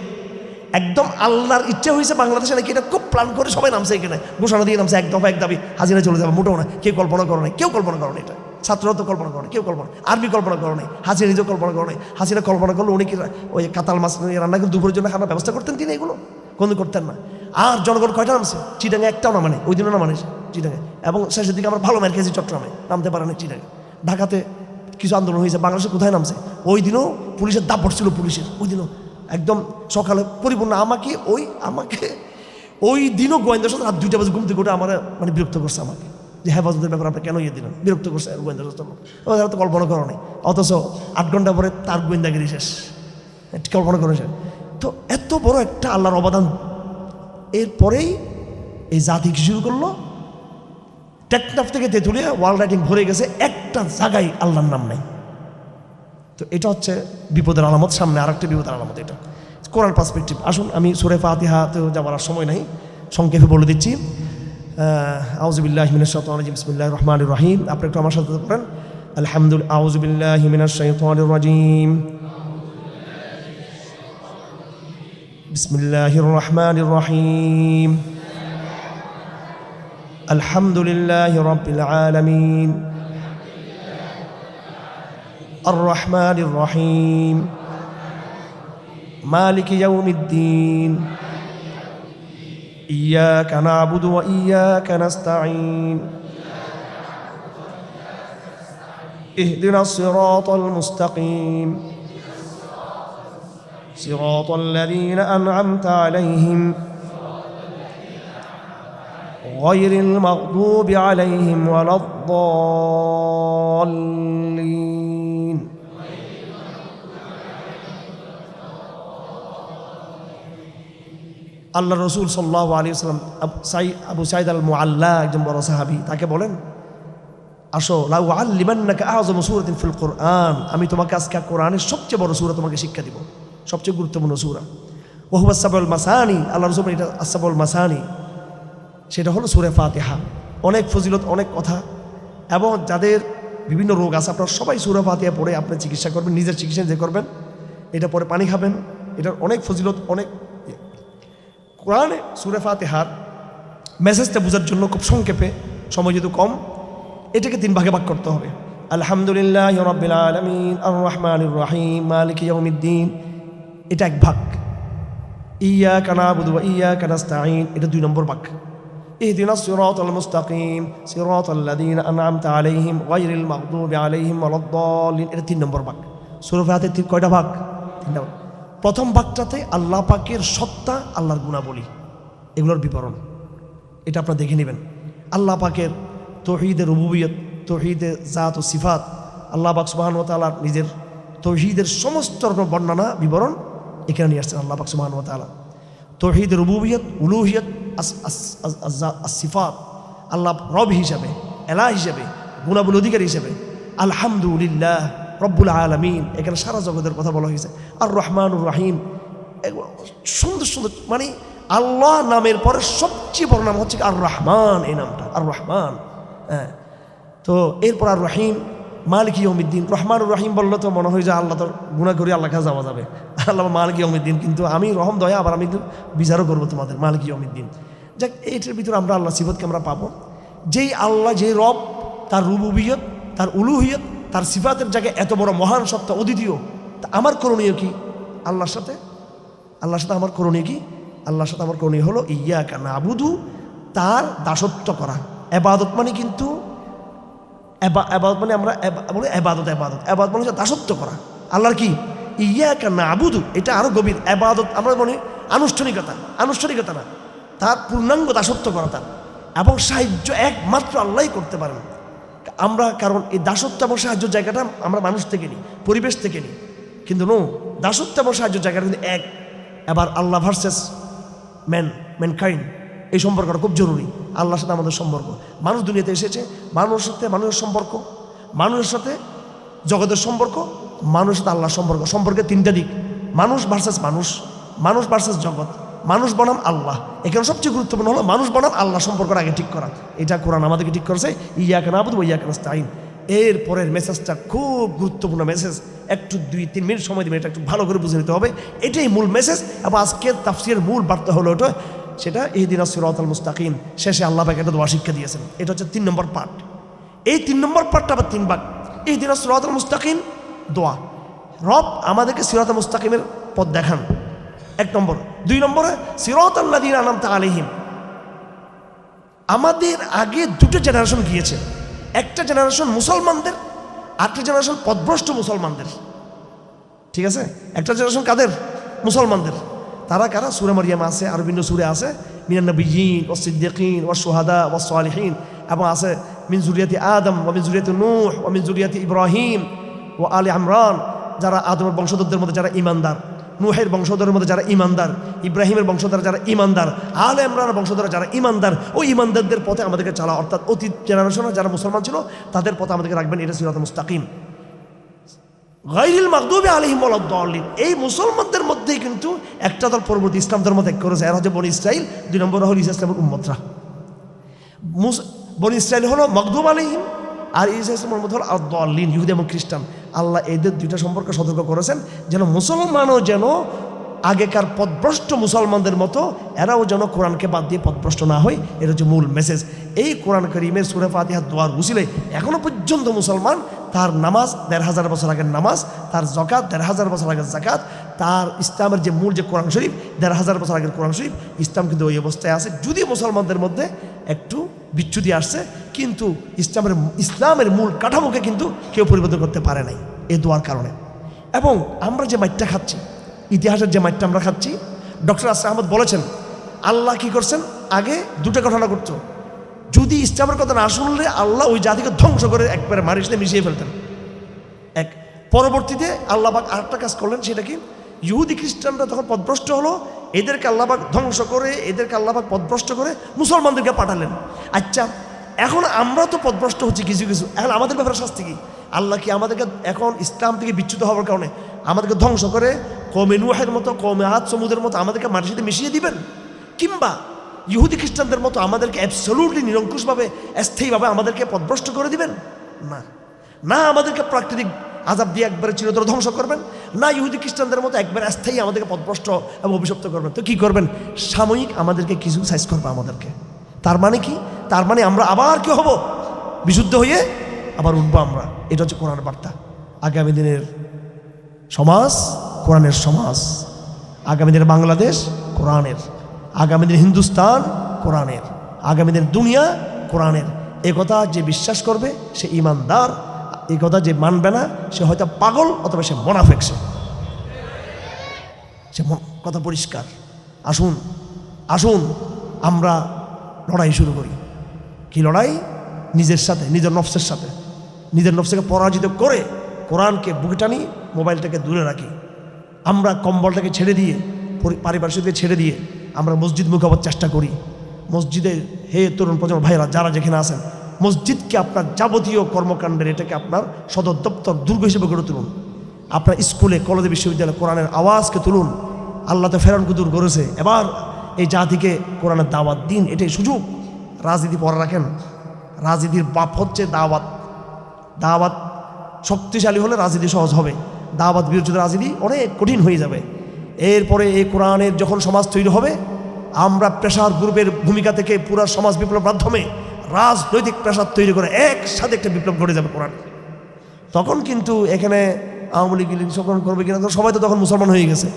একদম আল্লাহর ইচ্ছা হয়েছে বাংলাদেশে নাকি এটা খুব প্ল্যান করে সবাই নামছে, এখানে ঘোষণা দিয়ে নামছে, এক দফা এক দাবি, হাজিরা চলে যাবে। মোটেও না, কেউ কল্পনা করো নাই, কেউ কল্পনা করো না, এটা ছাত্ররা তো কল্পনা করো না, কেউ কল্পনা, আর্মি কল্পনা করো নাই, হাসিনা নিজেও কল্পনা করো নাই। হাসিনা কল্পনা করলো উনি কি ওই কাতাল মাছ রান্না করে দুপুরের জন্য খাবার ব্যবস্থা করতেন তিনি? এগুলো কোনো করতেন না। আর জনগণ কয়টা নামছে? চিটাঙ্গে একটাও না, মানে ওই দিনও না, মানে চিটাঙ্গে। এবং শেষের দিকে আমরা ভালো মার খেয়েছি, চট্টগ্রামে নামতে পারে না, চিটাঙ্গে। ঢাকাতে কিছু আন্দোলন হয়েছে, বাংলাদেশে কোথায় নামছে? ওই দিনও পুলিশের দাপট ছিল, পুলিশের ওই দিনও একদম সকালে পরিপূর্ণ। আমাকে ওই দিনও গোয়েন্দা সংস্থা রাত 2টা বাজে ঘুম থেকে উঠে আমার মানে বিরক্ত করছে আমাকে, যে হেফাজতের ব্যাপারে আপনি কেন ইয়ে দিলেন, বিরক্ত করছে গোয়েন্দা সংস্থা। ওরা তো কল্পনা করো নাই, অথচ 8 ঘন্টা পরে তার গোয়েন্দাগিরি শেষ, কল্পনা করেছে। তো এত বড় একটা আল্লাহর অবদান, এরপরেই এই জাতি কি শুরু করলো? টেকনাফ থেকে তেঁতুলিয়া ওয়ার্ল্ড রাইটিং ভরে গেছে, একটা জায়গায় আল্লাহর নাম নাই। তো এটা হচ্ছে বিপদের আলামত, সামনে আরেকটা বিপদের আলামত। এটা কোরআন পার্সপেক্টিভ। আসুন আমি সূরা ফাতিহাতেও যাওয়ার আর সময় নাই, সংক্ষেপে বলে দিচ্ছি। আউযু বিল্লাহি মিনাশ শাইতানির রাজিম, বিসমিল্লাহির রহমানির রহিম। আপনি একটু আমার সাথে পড়েন, আলহামদুলিল্লাহ। আউযু বিল্লাহি মিনাশ শাইতানির রাজিম, বিসমিল্লাহির রহমানির রহিম। আলহামদুলিল্লাহি রাব্বিল আলামিন, আর রহমানির রহিম, মালিকি ইয়াউমিদ্দিন, ইয়াকা না'বুদু ওয়া ইয়াকা নাস্তাঈন, ইহদিনাস সিরাতাল মুস্তাকিম, সিরাতাল লাযীনা আন'আমতা আলাইহিম গায়রিল মাগদুবি আলাইহিম ওয়ালাদ-দাল্লিন। আল্লাহ রসুল সাল্লাল্লাহু আলাইহি ওয়াসাল্লাম আবু সাঈদ আল মুআল্লা, একজন বড় সাহাবী, তাকে বলেন, আসো লাউ আল্লিমান্নাকা আযম সূরাতিন ফিল কুরআন, আমি তোমাকে আজকে কোরআনের সবচেয়ে বড় সূরা তোমাকে শিক্ষা দিব, সবচেয়ে গুরুত্বপূর্ণ সূরা। ওয়া হুয়া আস-সাবউল মাসানি, আল্লাহ রসুল এটা আস-সাবউল মাসানি, সেটা হলো সূরা ফাতিহা। অনেক ফজিলত, অনেক কথা, এবং যাদের বিভিন্ন রোগ আছে আপনারা সবাই সূরা ফাতিহা পড়ে আপনি চিকিৎসা করবেন, নিজের চিকিৎসা নিজে করবেন। এটা পরে পানি খাবেন, এটার অনেক ফজিলত, অনেক। কোরআনে সূরা ফাতিহার মেসেজটা বোঝার জন্য খুব সংক্ষেপে, সময় যেহেতু কম, এটাকে 3 ভাগে ভাগ করতে হবে। আলহামদুলিল্লাহি রাব্বিল আলামিন, আর রহমানির রহিম, মালিকি ইয়াউমিদ্দিন, এটা 1 ভাগ। ইয়াকা না'বুদু ওয়া ইয়াকা নাস্তাঈন, এটা 2 নম্বর ভাগ। ইহদিনাস সিরাতাল মুস্তাকিম, সিরাতাল লাযীনা আন'আমতা আলাইহিম গায়রিল মাগদুবি আলাইহিম ওয়ালাদ-দাল্লিন, এটা 3 নম্বর ভাগ। সূরা ফাতিহার কয়টা ভাগ? 3টা ভাগ। প্রথম ভাগটাতে আল্লাহ পাকের সত্তা, আল্লাহর গুণাবলী, এগুলোর বিবরণ, এটা আপনারা দেখে নেবেন। আল্লাহ পাকের তাওহীদের রুবুবিয়ত, তাওহীদের জাত ও সিফাত, আল্লাহ পাক সুবহানাহু ওয়া তাআলা নিজের তাওহীদের সমস্ত বর্ণনা বিবরণ এখানে নিয়ে আসছেন আল্লাহ পাক সুবহানাহু ওয়া তাআলা। তাওহীদের রুবুবিয়ত, উলুহিয়ত, সিফাত, আল্লাহ রব হিসাবে, এলাহ হিসাবে, গুণাবলী অধিকারী হিসাবে। আলহামদুলিল্লাহ রব্বুল আলামিন, এখানে সারা জগতের কথা বলা হয়েছে। আর রহমানুর রহিম, সুন্দর সুন্দর, মানে আল্লাহ নামের পরে সবচেয়ে বড় নাম হচ্ছে আর রহমান, এই নামটা আর রহমান। হ্যাঁ, তো এরপর আর রহিম, মালিক ইয়াউমিদ্দিন। রহমানুর রহিম বললে তো মনে হয় যে আল্লাহ তোর গুনাহ করি আল্লাহ কাছে যাওয়া যাবে, আল্লাহ মালিক ইয়াউমিদ্দিন, কিন্তু আমি রহম দয়া, আবার আমি বিচারও করবো তোমাদের, মালিক ইয়াউমিদ্দিন। যাক, এইটার ভিতরে আমরা আল্লাহ সিফাতকে আমরা পাবো। যেই আল্লাহ, যেই রব, তার রুবুবিয়ত, তার উলুহিয়ত, তার সিফাতের জায়গায় এত বড় মহান সত্তা, অদ্বিতীয়, তা আমার করণীয় কি? আল্লাহর সাথে আমার করণীয় কি? আল্লাহর সাথে আমার করণীয় হলো ইয়াকা না'বুদু, তার দাসত্ব করা। ইবাদত মানে কিন্তু ইবাদত মানে আমরা বলি ইবাদত মানে হচ্ছে দাসত্ব করা আল্লাহর। কি ইয়াকা না'বুদু, এটা আরো গভীর। ইবাদত আমরা বলি আনুষ্ঠানিকতা না, তার পূর্ণাঙ্গ দাসত্ব করা তার, এবং সাহায্য একমাত্র আল্লাহই করতে পারেন। আমরা, কারণ এই দাসত্ব এবং সাহায্যের জায়গাটা আমরা মানুষ থেকে নিই, পরিবেশ থেকে নিই, কিন্তু দাসত্ব এবং সাহায্যের জায়গাটা কিন্তু এক। এবার আল্লাহ ভার্সেস ম্যানকাইন্ড, এই সম্পর্কটা খুব জরুরি। আল্লাহর সাথে আমাদের সম্পর্ক, মানুষ দুনিয়াতে এসেছে, মানুষের সাথে মানুষের সম্পর্ক, মানুষের সাথে জগতের সম্পর্ক, মানুষের সাথে আল্লাহর সম্পর্কের 3টা দিক। মানুষ ভার্সেস মানুষ ভার্সেস জগৎ, মানুষ বনাম আল্লাহ। এখানে সবচেয়ে গুরুত্বপূর্ণ হলো মানুষ বনাম আল্লাহ সম্পর্কটা আগে ঠিক করা। এটা কোরআন আমাদেরকে ঠিক করেছে, ইয়াকা না'বুদু ওয়া ইয়াকা নাস্তাঈন। এর পরের মেসেজটা খুব গুরুত্বপূর্ণ মেসেজ, একটু 2-3 মিনিট সময় দিবেন, এটা একটু ভালো করে বুঝে নিতে হবে। এটাই মূল মেসেজ, এবং আজকের তাফসীরের মূল বার্তা হলো ওটা, সেটা ইহদিনাস সিরাতাল মুস্তাকিম। শেষে আল্লাহ পাক একটা দোয়া শিক্ষা দিয়েছেন, এটা হচ্ছে 3 নম্বর পার্ট। এই 3 নম্বর পার্টটা আবার 3 ভাগ। ইহদিনাস সিরাতাল মুস্তাকিম দোয়া, রব আমাদেরকে সিরাতাল মুস্তাকিমের পথ দেখান, 1 নম্বর। 2 নম্বরে সিরাতাল লাযীনা আন'আমতা আলাইহিম, আমাদের আগে 2টা জেনারেশন গিয়েছে, একটা জেনারেশন মুসলমানদের, আরেকটা জেনারেশন পথভ্রষ্ট মুসলমানদের। ঠিক আছে, একটা জেনারেশন কাদের? মুসলমানদের। তারা কারা? সূরা মারইয়াম আছে, আর বিভিন্ন সূরা আছে, মিনান নাবিয়্যিন ওয়াস সিদ্দীকিন ওয়াস শুহাদা ওয়াস সালিহিন, এবং আছে মিন যুরিয়াতি আদম ওয়া মিন যুরিয়াতি নূহ ওয়া মিন যুরিয়াতি ইব্রাহিম ওয়া আলি ইমরান। যারা আদমের বংশধরদের মধ্যে যারা ঈমানদার, নূহের বংশধরের মধ্যে যারা ঈমানদার, ইব্রাহিমের বংশধর যারা ঈমানদার, আলে ইমরানের বংশধর যারা ঈমানদার, ওই ঈমানদারদের পথে আমাদেরকে চালা, অর্থাৎ অতীত জেনারেশনে যারা মুসলমান ছিল তাদের পথে আমাদেরকে রাখবেন। এটা সিরাতুল মুস্তাকিম। গায়রিল মাগদুবি আলাইহিম ওয়ালাদ-দাল্লিন, এই মুসলমানদের মধ্যেই কিন্তু একটা দল পরবর্তী ইসলাম ধর্ম ত্যাগ করেছে, এরা হচ্ছে বনী ইসরাইল। 2 নম্বর হল ঈসা ইসলামের উম্মতরা। বনী ইসরাইল হলো মাগদুব আলাইহিম, আর ঈসা ইসলামের উম্মত হলো আদ-দাল্লিন, ইহুদি এবং খ্রিস্টান। আল্লাহ এদের দুইটা সম্পর্কে সতর্ক করেছেন যেন মুসলমানও যেন আগেকার পথভ্রষ্ট মুসলমানদের মতো এরাও যেন কোরআনকে বাদ দিয়ে পথভ্রষ্ট না হয়। এটা হচ্ছে মূল মেসেজ। এই কোরআন কারীমের সূরা ফাতিহার দোয়ার উসিলে এখনও পর্যন্ত মুসলমান তার নামাজ 1500 বছর আগের নামাজ, তার যাকাত 1500 বছর আগের যাকাত, তার ইসলামের যে মূল যে কোরআন শরীফ 1500 বছর আগের কোরআন শরীফ, ইসলাম কিন্তু ওই অবস্থায় আছে। যদি মুসলমানদের মধ্যে একটু বিচ্যুতি আসছে, কিন্তু ইসলামের মূল কাঠামোকে কিন্তু কেউ পরিবর্তন করতে পারে নাই এই দোয়ার কারণে। এবং আমরা যে মাইটটা খাচ্ছি, ইতিহাসের যে মাইটটা আমরা খাচ্ছি, ডক্টর আসর আহমদ বলেছেন আল্লাহ কি করছেন, আগে দুটো ঘটনা করতো। যদি ইসলামের কথা না শুনলে আল্লাহ ওই জাতিকে ধ্বংস করে একবারে মারির সাথে মিশিয়ে ফেলতেন। এক, পরবর্তীতে আল্লাহ পাক আরেকটা কাজ করলেন, সেটা কি, ইহুদি খ্রিস্টানরা তখন পথভ্রষ্ট হলো, এদেরকে আল্লাহ পাক ধ্বংস করে, এদেরকে আল্লাহ পাক পথভ্রষ্ট করে মুসলমানদেরকে পাঠালেন। আচ্ছা, এখন আমরা তো পথভ্রষ্ট হচ্ছি কিছু কিছু, এখন আমাদের ব্যাপারে শাস্তি কি? আল্লাহ কি আমাদেরকে এখন ইসলাম থেকে বিচ্যুত হওয়ার কারণে আমাদেরকে ধ্বংস করে কওমে নূহের মতো, কওমে আদ সমুদের মতো আমাদেরকে মাটির সাথে মিশিয়ে দিবেন? কিংবা ইহুদি খ্রিস্টানদের মতো আমাদেরকে অ্যাবসলিউটলি নিরঙ্কুশভাবে স্থায়ীভাবে আমাদেরকে পথভ্রষ্ট করে দিবেন? না, না আমাদেরকে প্রাকৃতিক আযাব দিয়ে একবারে চিরতরে ধ্বংস করবেন, না ইহুদি খ্রিস্টানদের মতো একবার স্থায়ী আমাদেরকে পথভ্রষ্ট এবং অভিশপ্ত করবেন। তো কি করবেন? সাময়িক আমাদেরকে কিছু সাইজ করবে আমাদেরকে। তার মানে কি? তার মানে আমরা আবার কি হব? বিশুদ্ধ হয়ে আবার উঠবো আমরা। এটা হচ্ছে কোরআনের বার্তা। আগামী দিনের সমাজ কোরআনের সমাজ, আগামী দিনের বাংলাদেশ কোরআনের, আগামী দিন হিন্দুস্তান কোরআনের, আগামী দিন দুনিয়া কোরআনের। এ কথা যে বিশ্বাস করবে সে ঈমানদার, এই কথা যে মানবে না সে হয়তো পাগল অথবা সে মুনাফিক। সে কথা পরিষ্কার। আসুন আসুন আমরা লড়াই শুরু করি। কি লড়াই? নিজের সাথে, নিজের নফসের সাথে। নিজের নফসকে পরাজিত করে কোরআনকে বুকে টানি, মোবাইলটাকে দূরে রাখি। আমরা কম্বলটাকে ছেড়ে দিয়ে, পারিপার্শ্বিককে ছেড়ে দিয়ে আমরা মসজিদ মুখে হওয়ার চেষ্টা করি। মসজিদে, হে তরুণ প্রজন্ম ভাইরা যারা যেখানে আছেন, মসজিদকে আপনার যাবতীয় কর্মকাণ্ডের এটাকে আপনার সদর দপ্তর, দুর্গ হিসেবে গড়ে তুলুন। আপনার স্কুলে, কলেজে, বিশ্ববিদ্যালয়ে কোরআনের আওয়াজকে তুলুন। আল্লাহ তো ফেরাউনকে দূর করেছে, এবার এই জাতিকে কোরআনের দাওয়াত দিন। এটাই সুযোগ। রাজনীতি পরে রাখেন, রাজনীতির বাপ হচ্ছে দাওয়াত। দাওয়াত শক্তিশালী হলে রাজনীতি সহজ হবে, দাওয়াত বিরোধী রাজনীতি অনেক কঠিন হয়ে যাবে। এরপরে এই কোরআনের যখন সমাজ তৈরি হবে, আমরা প্রেসার গ্রুপের ভূমিকা থেকে পুরা সমাজ বিপ্লবের মাধ্যমে রাজনৈতিক প্রেসার তৈরি করে একসাথে একটা বিপ্লব ঘটে যাবে কোরআন। তখন কিন্তু এখানে আওয়ামী লীগ অংশগ্রহণ করবে কিনা, সবাই তো তখন মুসলমান হয়ে গেছে,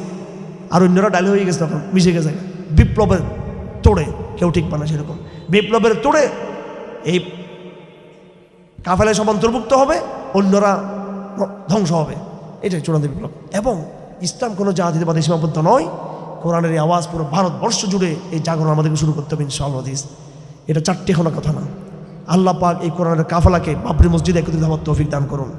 আর অন্যরা ডালি হয়ে গেছে, তখন মিশে গেছে। বিপ্লবের তোড়ে কেউ ঠিক পায় না, সেরকম বিপ্লবের তোড়ে এই কাফেলায় সব অন্তর্ভুক্ত হবে, অন্যরা ধ্বংস হবে। এটাই চূড়ান্ত বিপ্লব। এবং ইসলাম কোনো জাতীয়তাবাদী সীমাবদ্ধ নয়। কোরআনের এই আওয়াজ পুরো ভারতবর্ষ জুড়ে এই জাগরণ আমাদেরকে শুরু করতে হবে ইনশাআল্লাহ। এটা চারটি হওয়ার কথা না। আল্লাহ পাক এই কোরআনের কাফেলাকে বাবরি মসজিদে একত্রিত হওয়ার তৌফিক দান করুন।